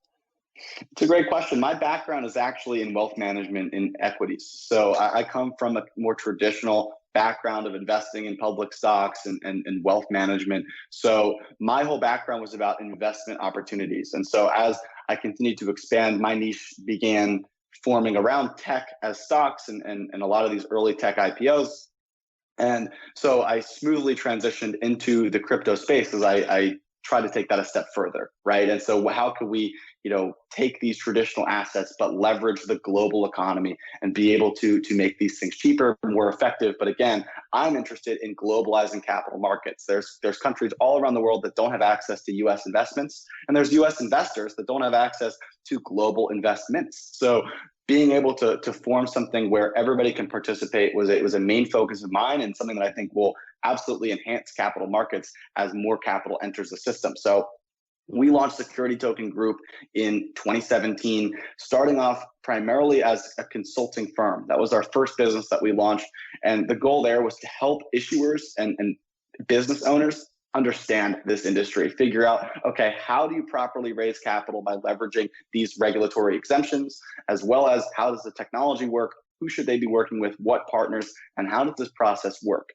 It's a great question. My background is actually in wealth management in equities. So I come from a more traditional background of investing in public stocks and wealth management. So my whole background was about investment opportunities. And so as I continued to expand, my niche began forming around tech as stocks and a lot of these early tech IPOs. And so I smoothly transitioned into the crypto space as I try to take that a step further, right? And so how could we, take these traditional assets but leverage the global economy and be able to make these things cheaper, more effective? But again, I'm interested in globalizing capital markets. There's countries all around the world that don't have access to US investments, and there's US investors that don't have access to global investments. So being able to form something where everybody can participate was a main focus of mine, and something that I think will absolutely enhance capital markets as more capital enters the system. So we launched Security Token Group in 2017, starting off primarily as a consulting firm. That was our first business that we launched. And the goal there was to help issuers and business owners understand this industry, figure out, okay, how do you properly raise capital by leveraging these regulatory exemptions, as well as how does the technology work, who should they be working with, what partners, and how does this process work?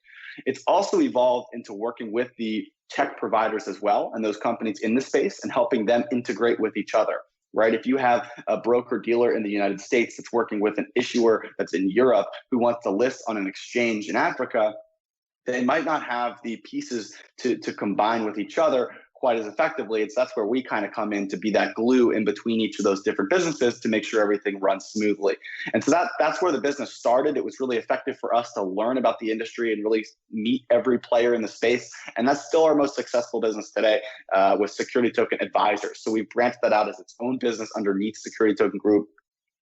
It's also evolved into working with the tech providers as well, and those companies in the space, and helping them integrate with each other, right? If you have a broker dealer in the United States that's working with an issuer that's in Europe who wants to list on an exchange in Africa, they might not have the pieces to combine with each other quite as effectively. That's where we kind of come in to be that glue in between each of those different businesses to make sure everything runs smoothly. And so that's where the business started. It was really effective for us to learn about the industry and really meet every player in the space. And that's still our most successful business today with Security Token Advisors. So we branched that out as its own business underneath Security Token Group.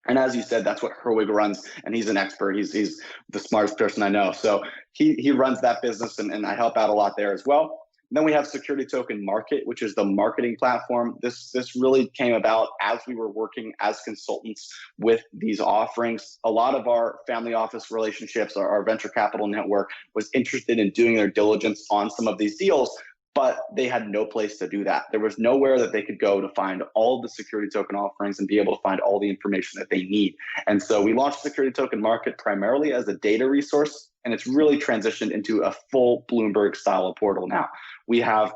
And as you said, that's what Herwig runs, and he's an expert. He's the smartest person I know. So he runs that business, and I help out a lot there as well. And then we have Security Token Market, which is the marketing platform. This really came about as we were working as consultants with these offerings. A lot of our family office relationships, our venture capital network, was interested in doing their diligence on some of these deals, but they had no place to do that. There was nowhere that they could go to find all of the security token offerings and be able to find all the information that they need. And so we launched Security Token Market primarily as a data resource, and it's really transitioned into a full Bloomberg style portal now. We have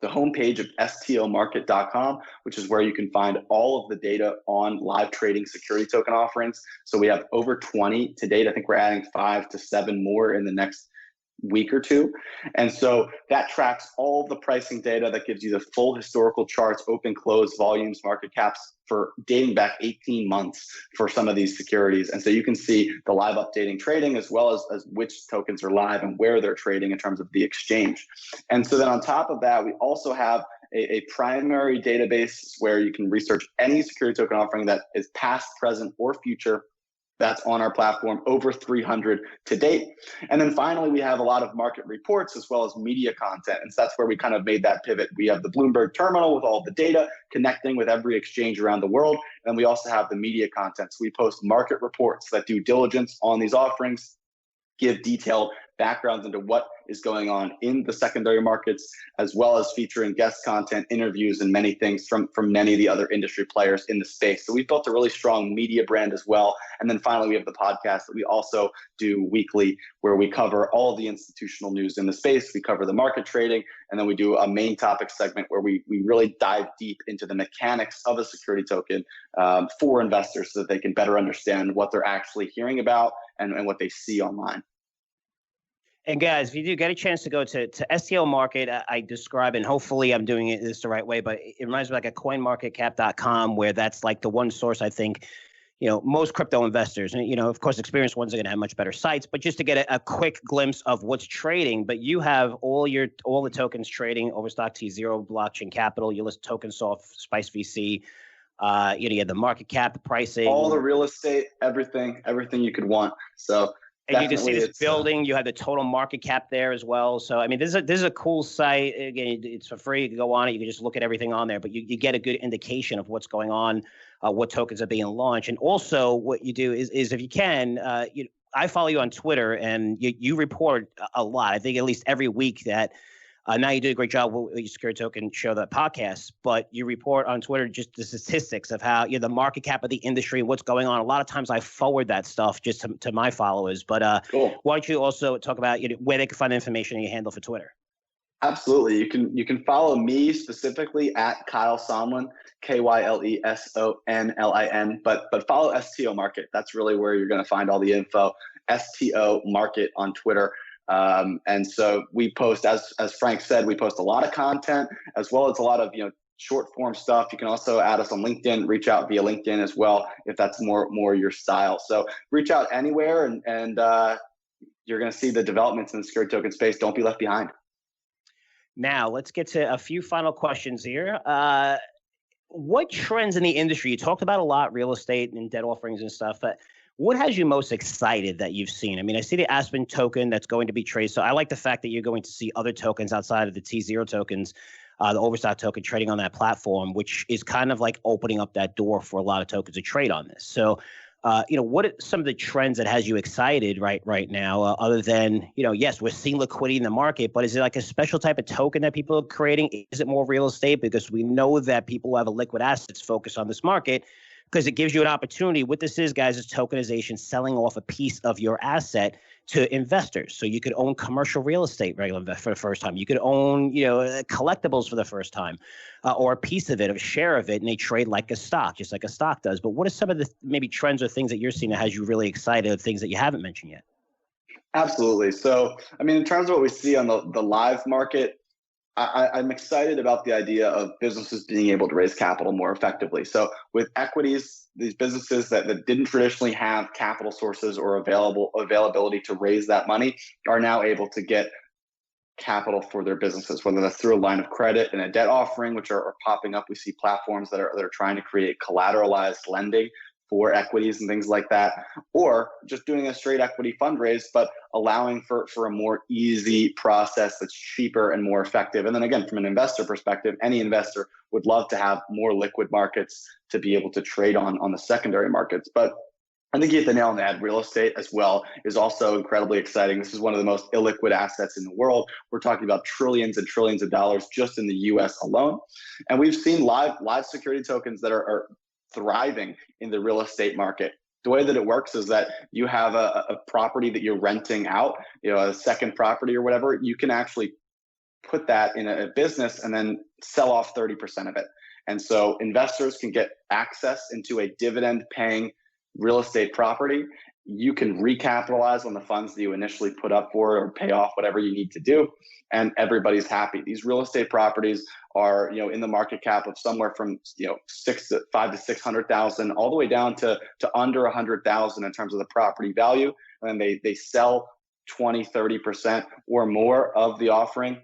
the homepage of stomarket.com, which is where you can find all of the data on live trading security token offerings. So we have over 20 to date. I think we're adding 5 to 7 more in the next week or two. And so that tracks all the pricing data, that gives you the full historical charts, open, close, volumes, market caps for dating back 18 months for some of these securities. And so you can see the live updating trading, as well as which tokens are live and where they're trading in terms of the exchange. And so then on top of that, we also have a primary database where you can research any security token offering that is past, present, or future. That's on our platform, over 300 to date. And then finally, we have a lot of market reports as well as media content. And so that's where we kind of made that pivot. We have the Bloomberg terminal with all the data connecting with every exchange around the world. And we also have the media content. So we post market reports that do diligence on these offerings, give detailed backgrounds into what is going on in the secondary markets, as well as featuring guest content, interviews, and many things from many of the other industry players in the space. So we've built a really strong media brand as well. And then finally, we have the podcast that we also do weekly, where we cover all of the institutional news in the space. We cover the market trading, and then we do a main topic segment where we really dive deep into the mechanics of a security token for investors so that they can better understand what they're actually hearing about and what they see online. And guys, if you do get a chance to go to STL Market, I describe, and hopefully I'm doing this the right way, but it reminds me like a coinmarketcap.com, where that's like the one source I think, most crypto investors, and, of course, experienced ones are going to have much better sites, but just to get a quick glimpse of what's trading. But you have all the tokens trading: Overstock T0, Blockchain Capital, you list TokenSoft, Spice VC, you have the market cap, the pricing, all the real estate, everything you could want. So And you can see definitely this building. You have the total market cap there as well. So I mean, this is a cool site. Again, it's for free. You can go on it. You can just look at everything on there. But you get a good indication of what's going on, what tokens are being launched, and also what you do is if you can, I follow you on Twitter, and you report a lot. I think at least every week that. Now you do a great job with your Security Token Show, the podcast, but you report on Twitter just the statistics of how the market cap of the industry and what's going on. A lot of times I forward that stuff just to my followers. But cool. Why don't you also talk about where they can find the information in your handle for Twitter? Absolutely. You can follow me specifically at Kyle Sonlin, KYLESONLIN, but follow STO Market. That's really where you're going to find all the info. STO Market on Twitter. And so we post, as Frank said, we post a lot of content as well as a lot of short form stuff. You can also add us on LinkedIn, reach out via LinkedIn as well if that's more your style. So reach out anywhere, and you're going to see the developments in the security token space. Don't be left behind. Now let's get to a few final questions here. What trends in the industry? You talked about a lot, real estate and debt offerings and stuff, but what has you most excited that you've seen? I mean, I see the Aspen token that's going to be traded. So I like the fact that you're going to see other tokens outside of the T0 tokens, the overstock token trading on that platform, which is kind of like opening up that door for a lot of tokens to trade on this. So, what are some of the trends that has you excited right now, other than, yes, we're seeing liquidity in the market, but is it like a special type of token that people are creating? Is it more real estate? Because we know that people who have a liquid assets focus on this market, because it gives you an opportunity. What this is, guys, is tokenization, selling off a piece of your asset to investors. So you could own commercial real estate for the first time. You could own, collectibles for the first time, or a piece of it, a share of it, and they trade like a stock, just like a stock does. But what are some of the maybe trends or things that you're seeing that has you really excited, things that you haven't mentioned yet? Absolutely. So, I mean, in terms of what we see on the live market, I'm excited about the idea of businesses being able to raise capital more effectively. So with equities, these businesses that didn't traditionally have capital sources or availability to raise that money are now able to get capital for their businesses, whether that's through a line of credit and a debt offering, which are popping up. We see platforms that are trying to create collateralized lending for equities and things like that, or just doing a straight equity fundraise, but allowing for a more easy process that's cheaper and more effective. And then again, from an investor perspective, any investor would love to have more liquid markets to be able to trade on the secondary markets. But I think you hit the nail on the head. Real estate as well is also incredibly exciting. This is one of the most illiquid assets in the world. We're talking about trillions and trillions of dollars just in the US alone. And we've seen live security tokens that are thriving in the real estate market. The way that it works is that you have a property that you're renting out, a second property or whatever. You can actually put that in a business and then sell off 30% of it. And so investors can get access into a dividend paying real estate property. You can recapitalize on the funds that you initially put up for or pay off whatever you need to do, and everybody's happy. These real estate properties are, in the market cap of somewhere from, 5 to 600,000 all the way down to under 100,000 in terms of the property value. And they sell 20, 30% or more of the offering.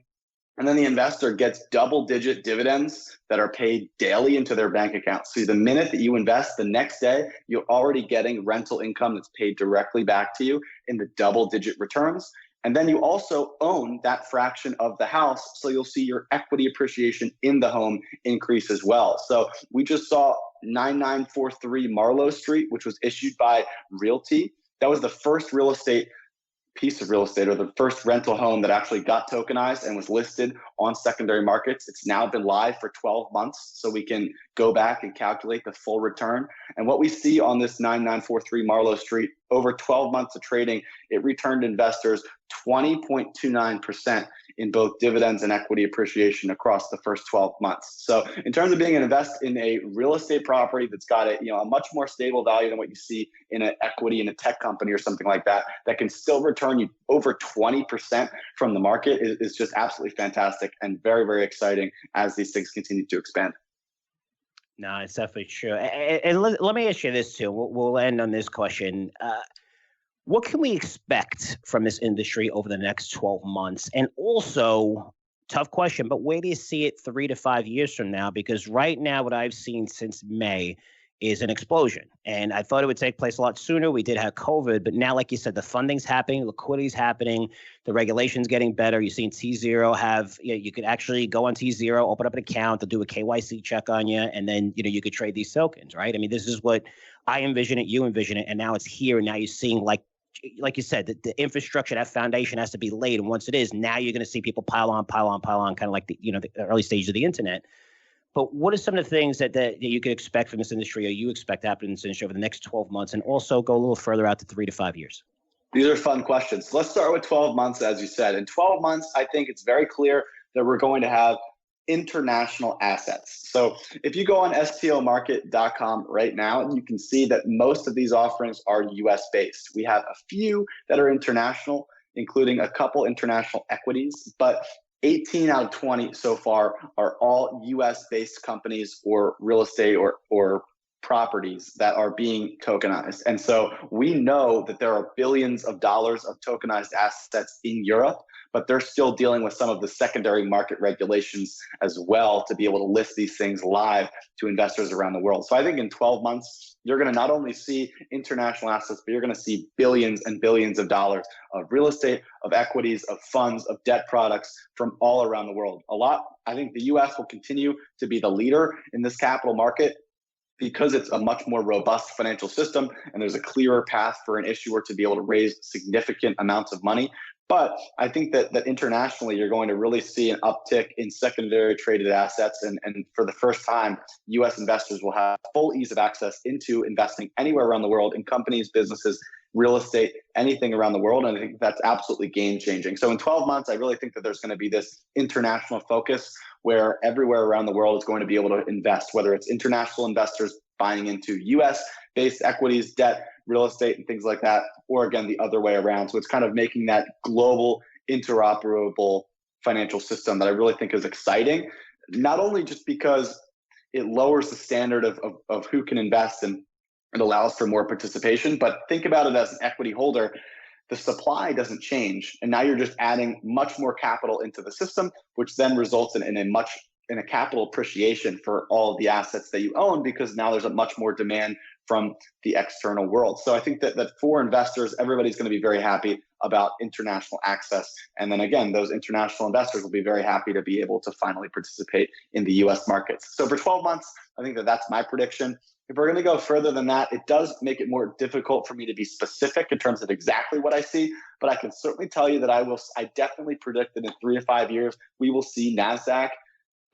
And then the investor gets double-digit dividends that are paid daily into their bank account. So the minute that you invest, the next day, you're already getting rental income that's paid directly back to you in the double-digit returns. And then you also own that fraction of the house, so you'll see your equity appreciation in the home increase as well. So we just saw 9943 Marlowe Street, which was issued by Realty. That was the first piece of real estate, or the first rental home that actually got tokenized and was listed on secondary markets. It's now been live for 12 months, so we can go back and calculate the full return. And what we see on this 9943 Marlowe Street, over 12 months of trading, it returned investors 20.29% in both dividends and equity appreciation across the first 12 months. So in terms of being an invest in a real estate property that's got a much more stable value than what you see in an equity in a tech company or something like that, that can still return you over 20% from the market is just absolutely fantastic and very, very exciting as these things continue to expand. No, it's definitely true. And let me ask you this too. We'll end on this question. What can we expect from this industry over the next 12 months? And also, tough question, but where do you see it 3 to 5 years from now? Because right now, what I've seen since May is an explosion. And I thought it would take place a lot sooner. We did have COVID, but now, like you said, the funding's happening, liquidity's happening, the regulation's getting better. You've seen T0 have, you could actually go on T0, open up an account, they'll do a KYC check on you, and then, you could trade these tokens, right? I mean, this is what I envision it, you envision it, and now it's here, and now you're seeing, like you said, the infrastructure, that foundation has to be laid. And once it is, now you're going to see people pile on, kind of like the early stages of the internet. But what are some of the things that you could expect from this industry, or you expect to happen in this industry over the next 12 months, and also go a little further out to 3 to 5 years? These are fun questions. Let's start with 12 months, as you said. In 12 months, I think it's very clear that we're going to have international assets. So if you go on stomarket.com right now, you can see that most of these offerings are US based. We have a few that are international, including a couple international equities, but 18 out of 20 so far are all US based companies or real estate or properties that are being tokenized. And so we know that there are billions of dollars of tokenized assets in Europe, but they're still dealing with some of the secondary market regulations as well to be able to list these things live to investors around the world. So I think in 12 months, you're going to not only see international assets, but you're going to see billions and billions of dollars of real estate, of equities, of funds, of debt products from all around the world. I think the US will continue to be the leader in this capital market, because it's a much more robust financial system and there's a clearer path for an issuer to be able to raise significant amounts of money. But I think that internationally, you're going to really see an uptick in secondary traded assets. And for the first time, US investors will have full ease of access into investing anywhere around the world in companies, businesses, real estate, anything around the world. And I think that's absolutely game changing. So in 12 months, I really think that there's going to be this international focus where everywhere around the world is going to be able to invest, whether it's international investors buying into US based equities, debt, real estate, and things like that, or again, the other way around. So it's kind of making that global interoperable financial system that I really think is exciting, not only just because it lowers the standard of who can invest and it allows for more participation, but think about it as an equity holder. The supply doesn't change, and now you're just adding much more capital into the system, which then results in a capital appreciation for all of the assets that you own, because now there's a much more demand from the external world. So I think that for investors, everybody's going to be very happy about international access. And then again, those international investors will be very happy to be able to finally participate in the US markets. So for 12 months, I think that's my prediction. If we're going to go further than that, it does make it more difficult for me to be specific in terms of exactly what I see, but I can certainly tell you that I definitely predict that in 3 to 5 years, we will see NASDAQ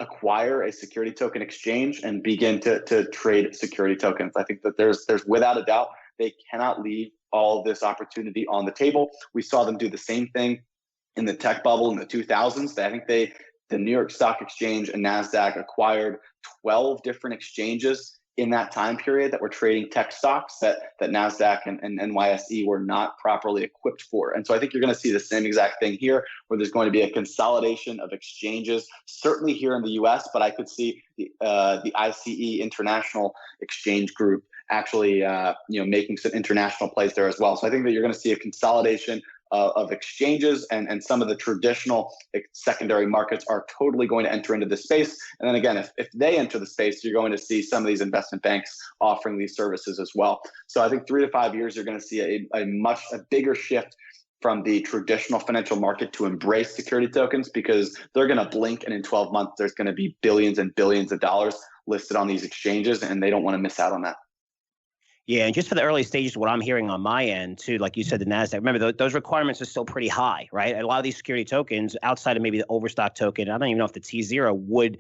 acquire a security token exchange and begin to trade security tokens. I think that there's without a doubt, they cannot leave all this opportunity on the table. We saw them do the same thing in the tech bubble in the 2000s. I think the New York Stock Exchange and NASDAQ acquired 12 different exchanges in that time period that were trading tech stocks that NASDAQ and NYSE were not properly equipped for. And so I think you're going to see the same exact thing here, where there's going to be a consolidation of exchanges, certainly here in the US, but I could see the ICE International Exchange Group actually making some international plays there as well. So I think that you're going to see a consolidation of exchanges, and some of the traditional secondary markets are totally going to enter into this space. And then again, if they enter the space, you're going to see some of these investment banks offering these services as well. So I think 3 to 5 years, you're going to see a bigger shift from the traditional financial market to embrace security tokens, because they're going to blink, and in 12 months, there's going to be billions and billions of dollars listed on these exchanges, and they don't want to miss out on that. Yeah, and just for the early stages, what I'm hearing on my end too, like you said, the NASDAQ, remember those requirements are still pretty high, right? A lot of these security tokens, outside of maybe the overstock token, I don't even know if the T0 would,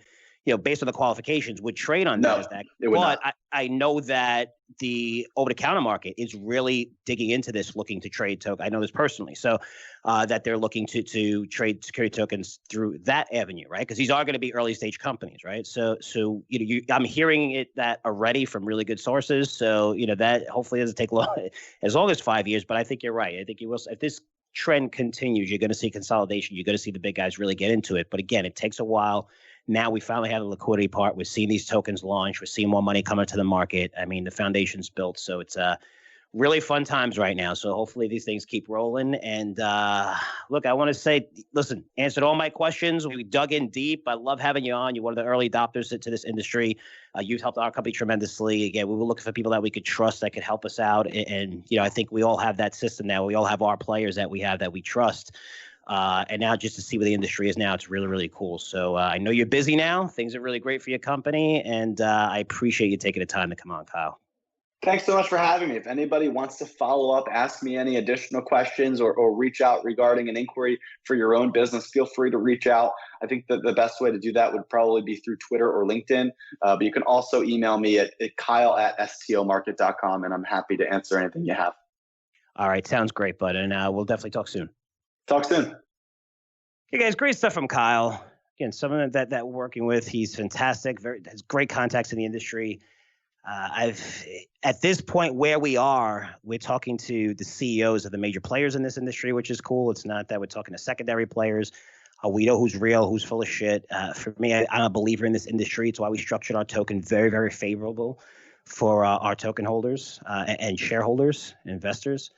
based on the qualifications, would trade on NASDAQ. But I know that the over-the-counter market is really digging into this, looking to trade token. I know this personally, so that they're looking to trade security tokens through that avenue, right? Because these are going to be early-stage companies, right? So I'm hearing that already from really good sources. So that hopefully doesn't take as long as 5 years. But I think you're right. I think you will. If this trend continues, you're going to see consolidation. You're going to see the big guys really get into it. But again, it takes a while. Now we finally have the liquidity part. We're seeing these tokens launch. We're seeing more money come into the market. I mean, the foundation's built, so really fun times right now. So hopefully these things keep rolling. And look, I want to say, listen, answered all my questions. We dug in deep. I love having you on. You're one of the early adopters to this industry. You've helped our company tremendously. Again, we were looking for people that we could trust, that could help us out. And I think we all have that system now. We all have our players that we have that we trust. And now just to see where the industry is now, it's really, really cool. So I know you're busy now. Things are really great for your company. And I appreciate you taking the time to come on, Kyle. Thanks so much for having me. If anybody wants to follow up, ask me any additional questions or reach out regarding an inquiry for your own business, feel free to reach out. I think that the best way to do that would probably be through Twitter or LinkedIn. But you can also email me at kyle@stomarket.com, and I'm happy to answer anything you have. All right. Sounds great, bud. And we'll definitely talk soon. Talk soon. Hey, guys. Great stuff from Kyle. Again, someone that we're working with. He's fantastic. Has great contacts in the industry. At this point where we are, we're talking to the CEOs of the major players in this industry, which is cool. It's not that we're talking to secondary players. We know who's real, who's full of shit. For me, I'm a believer in this industry. It's why we structured our token very, very favorable for our token holders and shareholders, investors.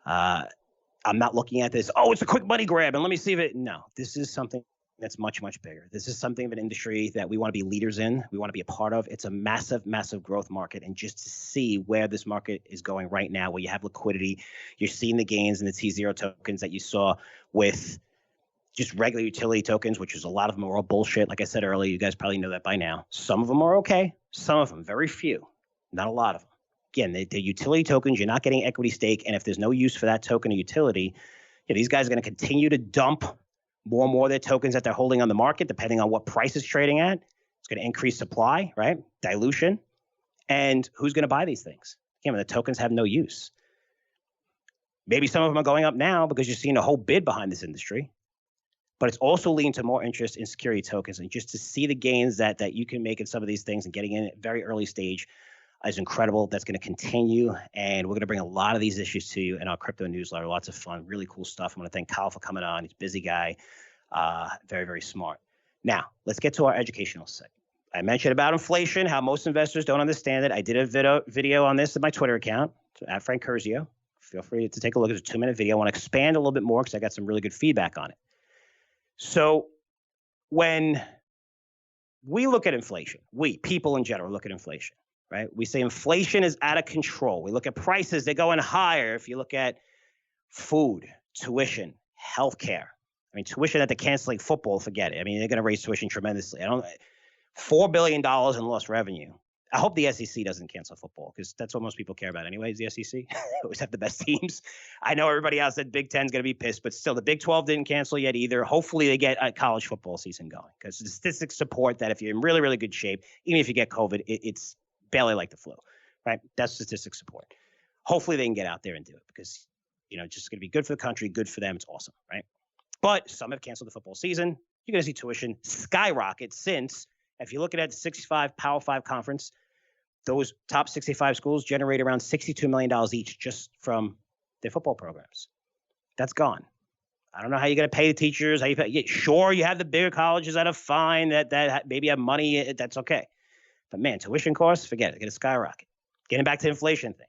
I'm not looking at this, it's a quick money grab, and let me see if it. No, this is something that's much, much bigger. This is something of an industry that we want to be leaders in. We want to be a part of. It's a massive, massive growth market. And just to see where this market is going right now, where you have liquidity, you're seeing the gains in the T0 tokens that you saw with just regular utility tokens, which is a lot of them are all bullshit. Like I said earlier, you guys probably know that by now. Some of them are okay. Some of them, very few, not a lot of them. Again, they're utility tokens. You're not getting equity stake. And if there's no use for that token or utility, these guys are going to continue to dump more and more of their tokens that they're holding on the market, depending on what price is trading at. It's going to increase supply, right? Dilution. And who's going to buy these things? Again, when the tokens have no use. Maybe some of them are going up now because you're seeing a whole bid behind this industry. But it's also leading to more interest in security tokens. And just to see the gains that you can make in some of these things and getting in at very early stage is incredible. That's going to continue. And we're going to bring a lot of these issues to you in our crypto newsletter. Lots of fun, really cool stuff. I want to thank Kyle for coming on. He's a busy guy. Very, very smart. Now, let's get to our educational segment. I mentioned about inflation, how most investors don't understand it. I did a video on this in my Twitter account, at Frank Curzio. Feel free to take a look. It's a 2-minute video. I want to expand a little bit more because I got some really good feedback on it. So when we look at inflation, people in general, look at inflation, right? We say inflation is out of control. We look at prices, they're going higher. If you look at food, tuition, healthcare. I mean, tuition that they're canceling football, forget it. I mean, they're going to raise tuition tremendously. $4 billion in lost revenue. I hope the SEC doesn't cancel football because that's what most people care about anyways, the SEC. Always have the best teams. I know everybody else said Big Ten's going to be pissed, but still the Big 12 didn't cancel yet either. Hopefully they get a college football season going because the statistics support that if you're in really, really good shape, even if you get COVID, it's barely like the flu, right? That's statistics support. Hopefully they can get out there and do it because, it's just going to be good for the country, good for them. It's awesome, right? But some have canceled the football season. You're going to see tuition skyrocket since, if you're looking at the 65 Power 5 conference, those top 65 schools generate around $62 million each just from their football programs. That's gone. I don't know how you're going to pay the teachers. Sure, you have the bigger colleges that are fine, that maybe have money. That's okay. But man, tuition costs, forget it. They're going to skyrocket. Getting back to the inflation thing.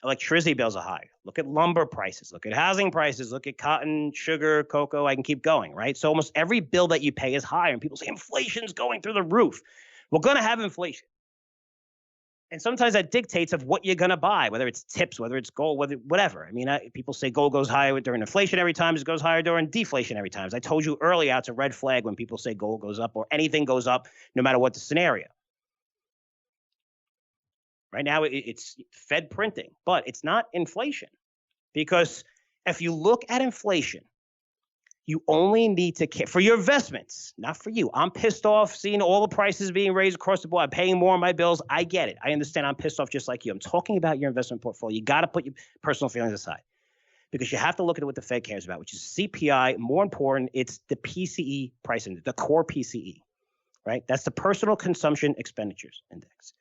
Electricity bills are high. Look at lumber prices. Look at housing prices. Look at cotton, sugar, cocoa. I can keep going, right? So almost every bill that you pay is higher. And people say inflation's going through the roof. We're going to have inflation. And sometimes that dictates of what you're going to buy, whether it's tips, whether it's gold, whatever. I mean, people say gold goes higher during inflationary times. It goes higher during deflationary times. I told you earlier, it's a red flag when people say gold goes up or anything goes up, no matter what the scenario. Right now, it's Fed printing, but it's not inflation. Because if you look at inflation, you only need to care for your investments, not for you. I'm pissed off seeing all the prices being raised across the board. I'm paying more on my bills. I get it. I understand I'm pissed off just like you. I'm talking about your investment portfolio. You got to put your personal feelings aside because you have to look at what the Fed cares about, which is CPI. More important, it's the PCE price index, the core PCE, right? That's the personal consumption expenditures index.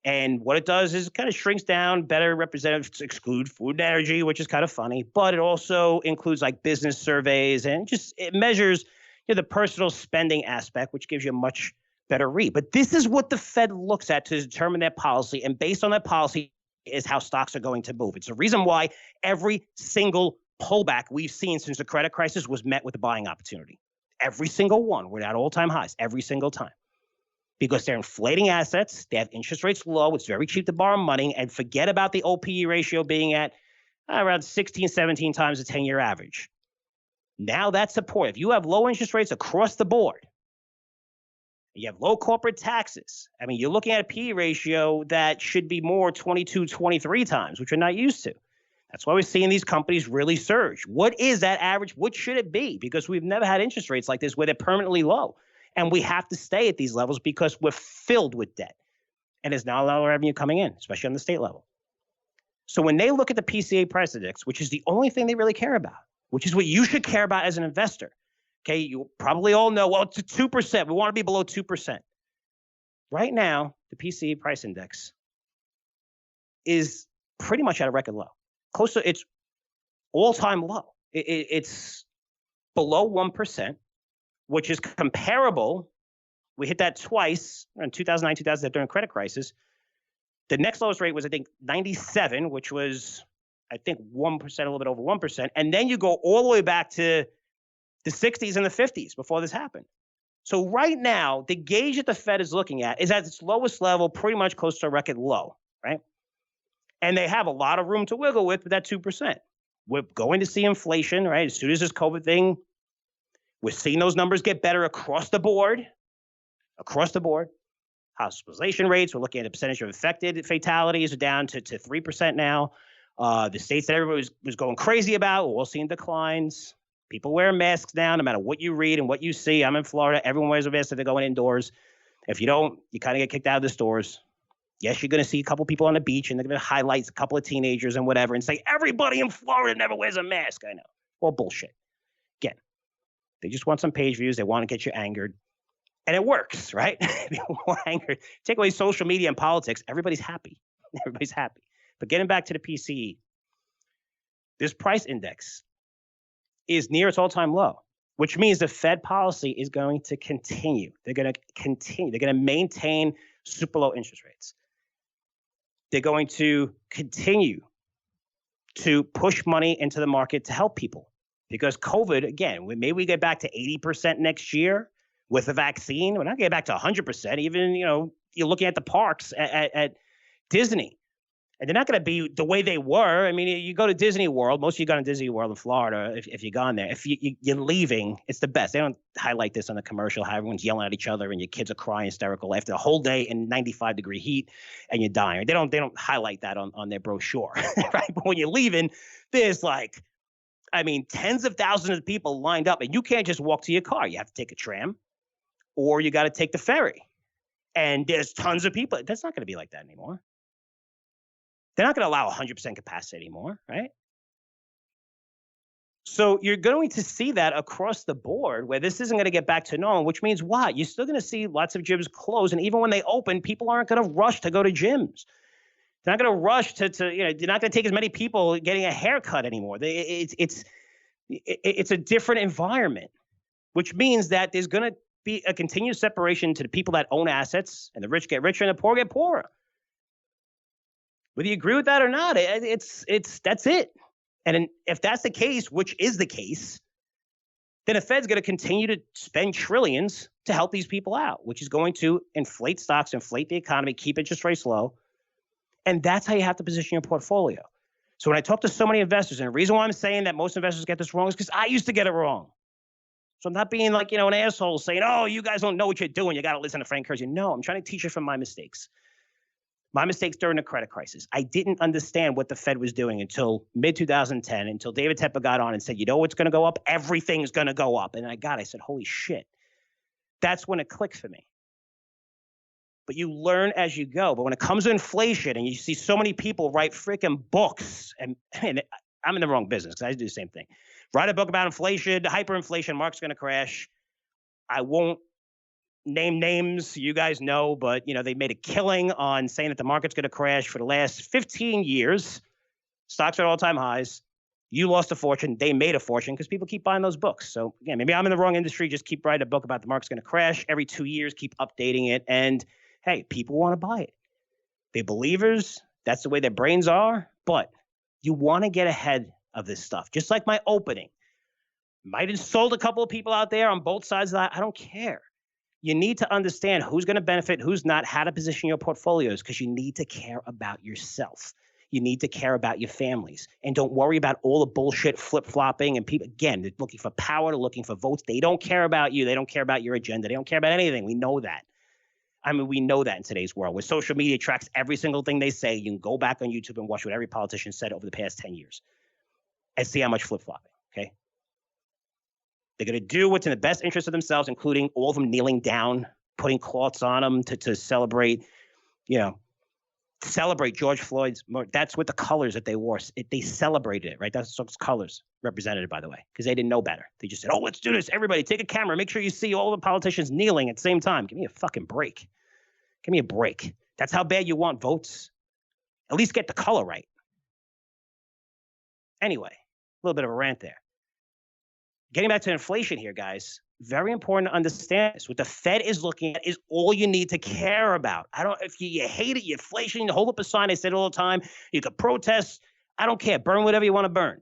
And what it does is it kind of shrinks down, better representatives to exclude food and energy, which is kind of funny, but it also includes like business surveys and just it measures the personal spending aspect, which gives you a much better read. But this is what the Fed looks at to determine their policy. And based on that policy, is how stocks are going to move. It's the reason why every single pullback we've seen since the credit crisis was met with a buying opportunity. Every single one. We're at all-time highs every single time. Because they're inflating assets, they have interest rates low, it's very cheap to borrow money, and forget about the OPE ratio being at around 16, 17 times the 10-year average. Now that's support. If you have low interest rates across the board, you have low corporate taxes, I mean, you're looking at a PE ratio that should be more 22, 23 times, which we're not used to. That's why we're seeing these companies really surge. What is that average? What should it be? Because we've never had interest rates like this where they're permanently low. And we have to stay at these levels because we're filled with debt. And there's not a lot of revenue coming in, especially on the state level. So when they look at the PCA price index, which is the only thing they really care about, which is what you should care about as an investor. Okay, you probably all know, well, it's 2%. We want to be below 2%. Right now, the PCA price index is pretty much at a record low. Close to its all-time low. It's below 1%, which is comparable. We hit that twice in 2009, 2010 during credit crisis. The next lowest rate was, I think, 97, which was, I think, 1%, a little bit over 1%. And then you go all the way back to the 60s and the 50s before this happened. So right now, the gauge that the Fed is looking at is at its lowest level, pretty much close to a record low, right? And they have a lot of room to wiggle with that 2%. We're going to see inflation, right? As soon as this COVID thing, we're seeing those numbers get better across the board. Across the board. Hospitalization rates, we're looking at a percentage of affected fatalities are down to 3% now. The states that everybody was going crazy about, we're all seeing declines. People wear masks now, no matter what you read and what you see. I'm in Florida. Everyone wears a mask if they're going indoors. If you don't, you kind of get kicked out of the stores. Yes, you're going to see a couple people on the beach, and they're going to highlight a couple of teenagers and whatever and say, everybody in Florida never wears a mask. I know. Well, bullshit. Again, they just want some page views. They want to get you angered. And it works, right? People want angered. Take away social media and politics, everybody's happy. Everybody's happy. But getting back to the PCE, this price index is near its all-time low, which means the Fed policy is going to continue. They're going to continue. They're going to maintain super low interest rates. They're going to continue to push money into the market to help people. Because COVID, again, maybe we get back to 80% next year with the vaccine. We're not getting back to 100%. Even, you're looking at the parks at Disney. And they're not going to be the way they were. I mean, you go to Disney World. Most of you gone to Disney World in Florida, if you've gone there. If you're leaving, it's the best. They don't highlight this on the commercial, how everyone's yelling at each other and your kids are crying hysterical after a whole day in 95-degree heat and you're dying. They don't highlight that on their brochure, right? But when you're leaving, there's tens of thousands of people lined up, and you can't just walk to your car. You have to take a tram or you got to take the ferry. And there's tons of people. That's not going to be like that anymore. They're not going to allow 100% capacity anymore, right? So you're going to see that across the board where this isn't going to get back to normal, which means what? You're still going to see lots of gyms close. And even when they open, people aren't going to rush to go to gyms. They're not going to rush to they're not going to take as many people getting a haircut anymore. It's a different environment, which means that there's going to be a continued separation to the people that own assets, and the rich get richer and the poor get poorer. Whether you agree with that or not, that's it. And if that's the case, which is the case, then the Fed's going to continue to spend trillions to help these people out, which is going to inflate stocks, inflate the economy, keep interest rates low. And that's how you have to position your portfolio. So when I talk to so many investors, and the reason why I'm saying that most investors get this wrong is because I used to get it wrong. So I'm not being like, an asshole saying, oh, you guys don't know what you're doing. You got to listen to Frank Curzio. No, I'm trying to teach you from my mistakes. My mistakes during the credit crisis. I didn't understand what the Fed was doing until mid-2010, until David Tepper got on and said, you know what's going to go up? Everything's going to go up. And I said, holy shit. That's when it clicked for me. But you learn as you go. But when it comes to inflation and you see so many people write freaking books, and I'm in the wrong business because I do the same thing. Write a book about inflation, hyperinflation, market's going to crash. I won't name names, you guys know, but they made a killing on saying that the market's going to crash for the last 15 years. Stocks are at all-time highs. You lost a fortune. They made a fortune because people keep buying those books. So again, maybe I'm in the wrong industry. Just keep writing a book about the market's going to crash every 2 years. Keep updating it. And hey, people want to buy it. They're believers. That's the way their brains are. But you want to get ahead of this stuff. Just like my opening. Might have sold a couple of people out there on both sides of that. I don't care. You need to understand who's going to benefit, who's not, how to position your portfolios, because you need to care about yourself. You need to care about your families. And don't worry about all the bullshit flip-flopping and people. Again, they're looking for power, they're looking for votes. They don't care about you. They don't care about your agenda. They don't care about anything. We know that. I mean, we know that in today's world, where social media tracks every single thing they say. You can go back on YouTube and watch what every politician said over the past 10 years and see how much flip-flopping, okay? They're going to do what's in the best interest of themselves, including all of them kneeling down, putting cloths on them to celebrate, celebrate George Floyd's. That's what the colors that they wore. They celebrated it, right? That's what colors represented, by the way, because they didn't know better. They just said, oh, let's do this. Everybody take a camera. Make sure you see all the politicians kneeling at the same time. Give me a fucking break. Give me a break. That's how bad you want votes. At least get the color right. Anyway, a little bit of a rant there. Getting back to inflation here, guys, very important to understand this. What the Fed is looking at is all you need to care about. If you hate it, you inflation, you hold up a sign. I say it all the time. You could protest. I don't care. Burn whatever you want to burn.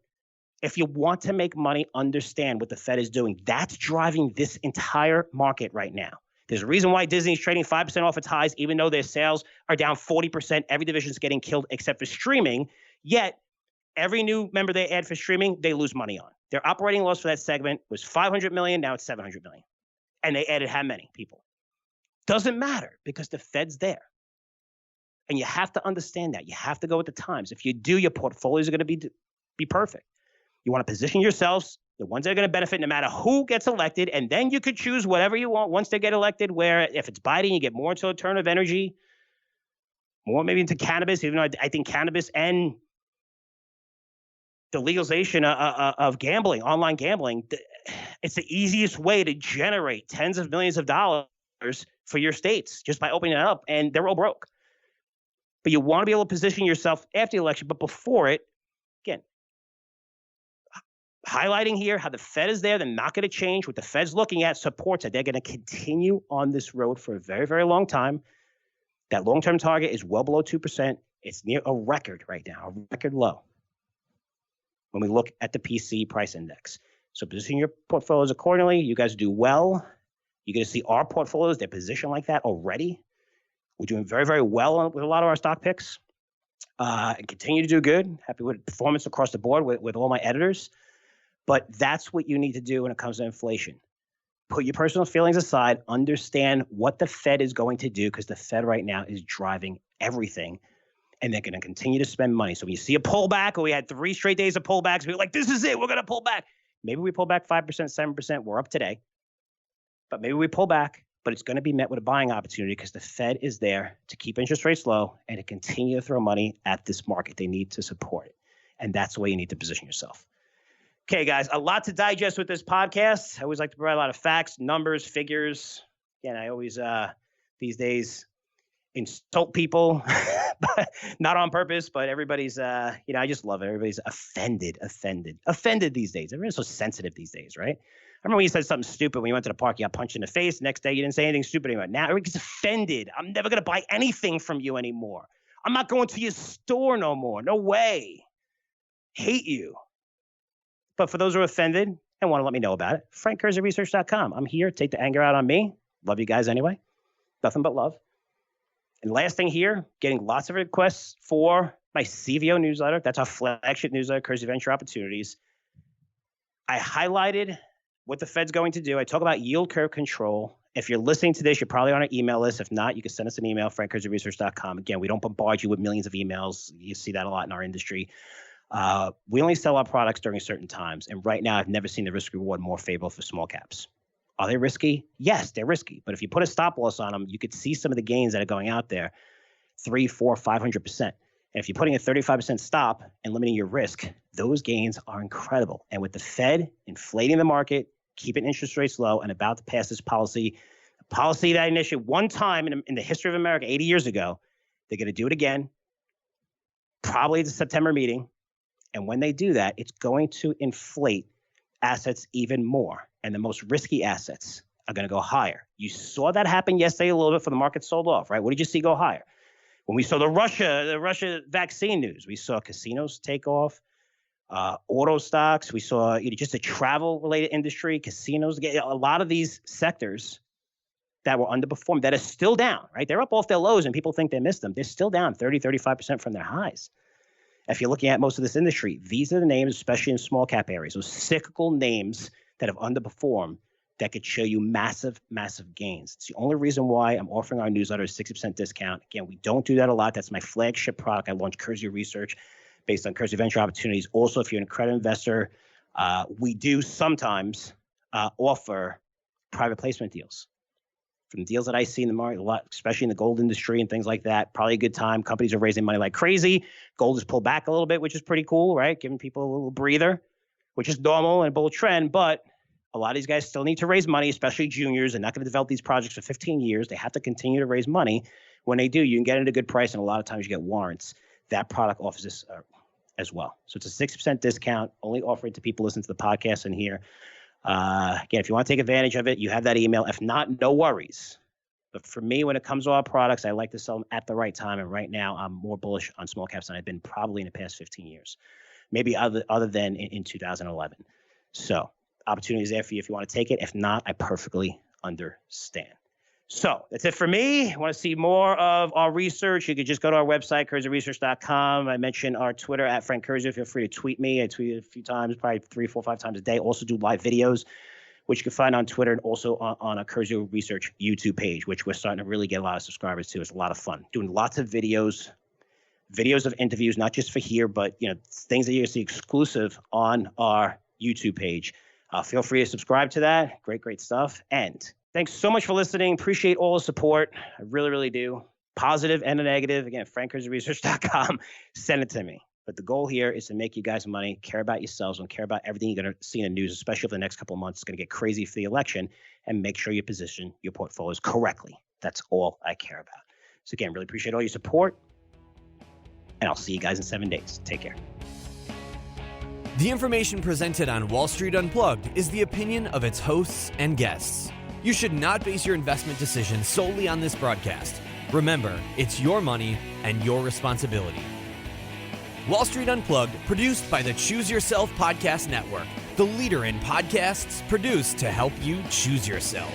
If you want to make money, understand what the Fed is doing. That's driving this entire market right now. There's a reason why Disney's trading 5% off its highs, even though their sales are down 40%. Every division's getting killed except for streaming. Yet, every new member they add for streaming, they lose money on. Their operating loss for that segment was $500 million. Now it's $700 million. And they added how many people? Doesn't matter because the Fed's there. And you have to understand that. You have to go with the times. If you do, your portfolios are going to be perfect. You want to position yourselves, the ones that are going to benefit no matter who gets elected. And then you could choose whatever you want once they get elected, where if it's Biden, you get more into alternative energy, more maybe into cannabis, even though I think cannabis and the legalization of gambling, online gambling, it's the easiest way to generate tens of millions of dollars for your states just by opening it up, and they're all broke. But you want to be able to position yourself after the election, but before it, again, highlighting here how the Fed is there. They're not going to change. What the Fed's looking at supports it. They're going to continue on this road for a very, very long time. That long-term target is well below 2%. It's near a record right now, a record low when we look at the PC price index. So position your portfolios accordingly. You guys do well. You're going to see our portfolios, they're positioned like that already. We're doing very, very well with a lot of our stock picks and continue to do good. Happy with performance across the board with all my editors. But that's what you need to do when it comes to inflation. Put your personal feelings aside. Understand what the Fed is going to do, because the Fed right now is driving everything. And they're going to continue to spend money. So when you see a pullback, or we had 3 straight days of pullbacks, we're like, this is it. We're going to pull back. Maybe we pull back 5%, 7%. We're up today. But maybe we pull back, but it's going to be met with a buying opportunity because the Fed is there to keep interest rates low and to continue to throw money at this market. They need to support it. And that's the way you need to position yourself. Okay, guys, a lot to digest with this podcast. I always like to provide a lot of facts, numbers, figures. Again, I always, these days, insult people, but not on purpose, but everybody's, I just love it. Everybody's offended these days. Everyone's so sensitive these days, right? I remember when you said something stupid when you went to the park, you got punched in the face. Next day, you didn't say anything stupid anymore. Now everybody's offended. I'm never going to buy anything from you anymore. I'm not going to your store no more. No way. Hate you. But for those who are offended and want to let me know about it, frankcurzioresearch.com. I'm here. Take the anger out on me. Love you guys anyway. Nothing but love. And last thing here, getting lots of requests for my CVO newsletter. That's our flagship newsletter, Curzio Venture Opportunities. I highlighted what the Fed's going to do. I talk about yield curve control. If you're listening to this, you're probably on our email list. If not, you can send us an email, frankcurzioresearch.com. Again, we don't bombard you with millions of emails. You see that a lot in our industry. We only sell our products during certain times. And right now, I've never seen the risk reward more favorable for small caps. Are they risky? Yes, they're risky. But if you put a stop loss on them, you could see some of the gains that are going out there, 300, 400, 500%. And if you're putting a 35% stop and limiting your risk, those gains are incredible. And with the Fed inflating the market, keeping interest rates low, and about to pass this policy, a policy that initiated one time in the history of America 80 years ago, they're going to do it again, probably at the September meeting. And when they do that, it's going to inflate assets even more. And the most risky assets are going to go higher. You saw that happen yesterday a little bit for the market sold off, right? What did you see go higher? When we saw the Russia vaccine news, we saw casinos take off, auto stocks. We saw just a travel-related industry, casinos. A lot of these sectors that were underperformed, that are still down, right? They're up off their lows and people think they missed them. They're still down 30, 35% from their highs. If you're looking at most of this industry, these are the names, especially in small cap areas, those cyclical names that have underperformed that could show you massive, massive gains. It's the only reason why I'm offering our newsletter a 60% discount. Again, we don't do that a lot. That's my flagship product. I launched Curzio Research based on Curzio Venture Opportunities. Also, if you're an accredited investor, we do sometimes offer private placement deals. From deals that I see in the market, a lot, especially in the gold industry and things like that, probably a good time. Companies are raising money like crazy. Gold has pulled back a little bit, which is pretty cool, right? Giving people a little breather, which is normal and a bull trend. But a lot of these guys still need to raise money, especially juniors. They're not going to develop these projects for 15 years. They have to continue to raise money. When they do, you can get it at a good price, and a lot of times you get warrants. That product offers this as well. So it's a 6% discount, only offering to people listening to the podcast in here. Again, if you want to take advantage of it, you have that email. If not, no worries. But for me, when it comes to our products, I like to sell them at the right time. And right now, I'm more bullish on small caps than I've been probably in the past 15 years, maybe other than in 2011. So opportunity is there for you if you want to take it. If not, I perfectly understand. So that's it for me. Want to see more of our research? You could just go to our website, curzioresearch.com. I mentioned our Twitter at Frank Curzio. Feel free to tweet me. I tweet a few times, probably 3, 4, 5 times a day. Also do live videos, which you can find on Twitter and also on a Curzio Research YouTube page, which we're starting to really get a lot of subscribers to. It's a lot of fun. Doing lots of videos of interviews, not just for here, but things that you see exclusive on our YouTube page. Feel free to subscribe to that. Great stuff. And thanks so much for listening. Appreciate all the support. I really, really do. Positive and a negative. Again, frankcurzioresearch.com. Send it to me. But the goal here is to make you guys money, care about yourselves, and care about everything you're going to see in the news, especially for the next couple of months. It's going to get crazy for the election, and make sure you position your portfolios correctly. That's all I care about. So again, really appreciate all your support, and I'll see you guys in 7 days. Take care. The information presented on Wall Street Unplugged is the opinion of its hosts and guests. You should not base your investment decisions solely on this broadcast. Remember, it's your money and your responsibility. Wall Street Unplugged, produced by the Choose Yourself Podcast Network, the leader in podcasts produced to help you choose yourself.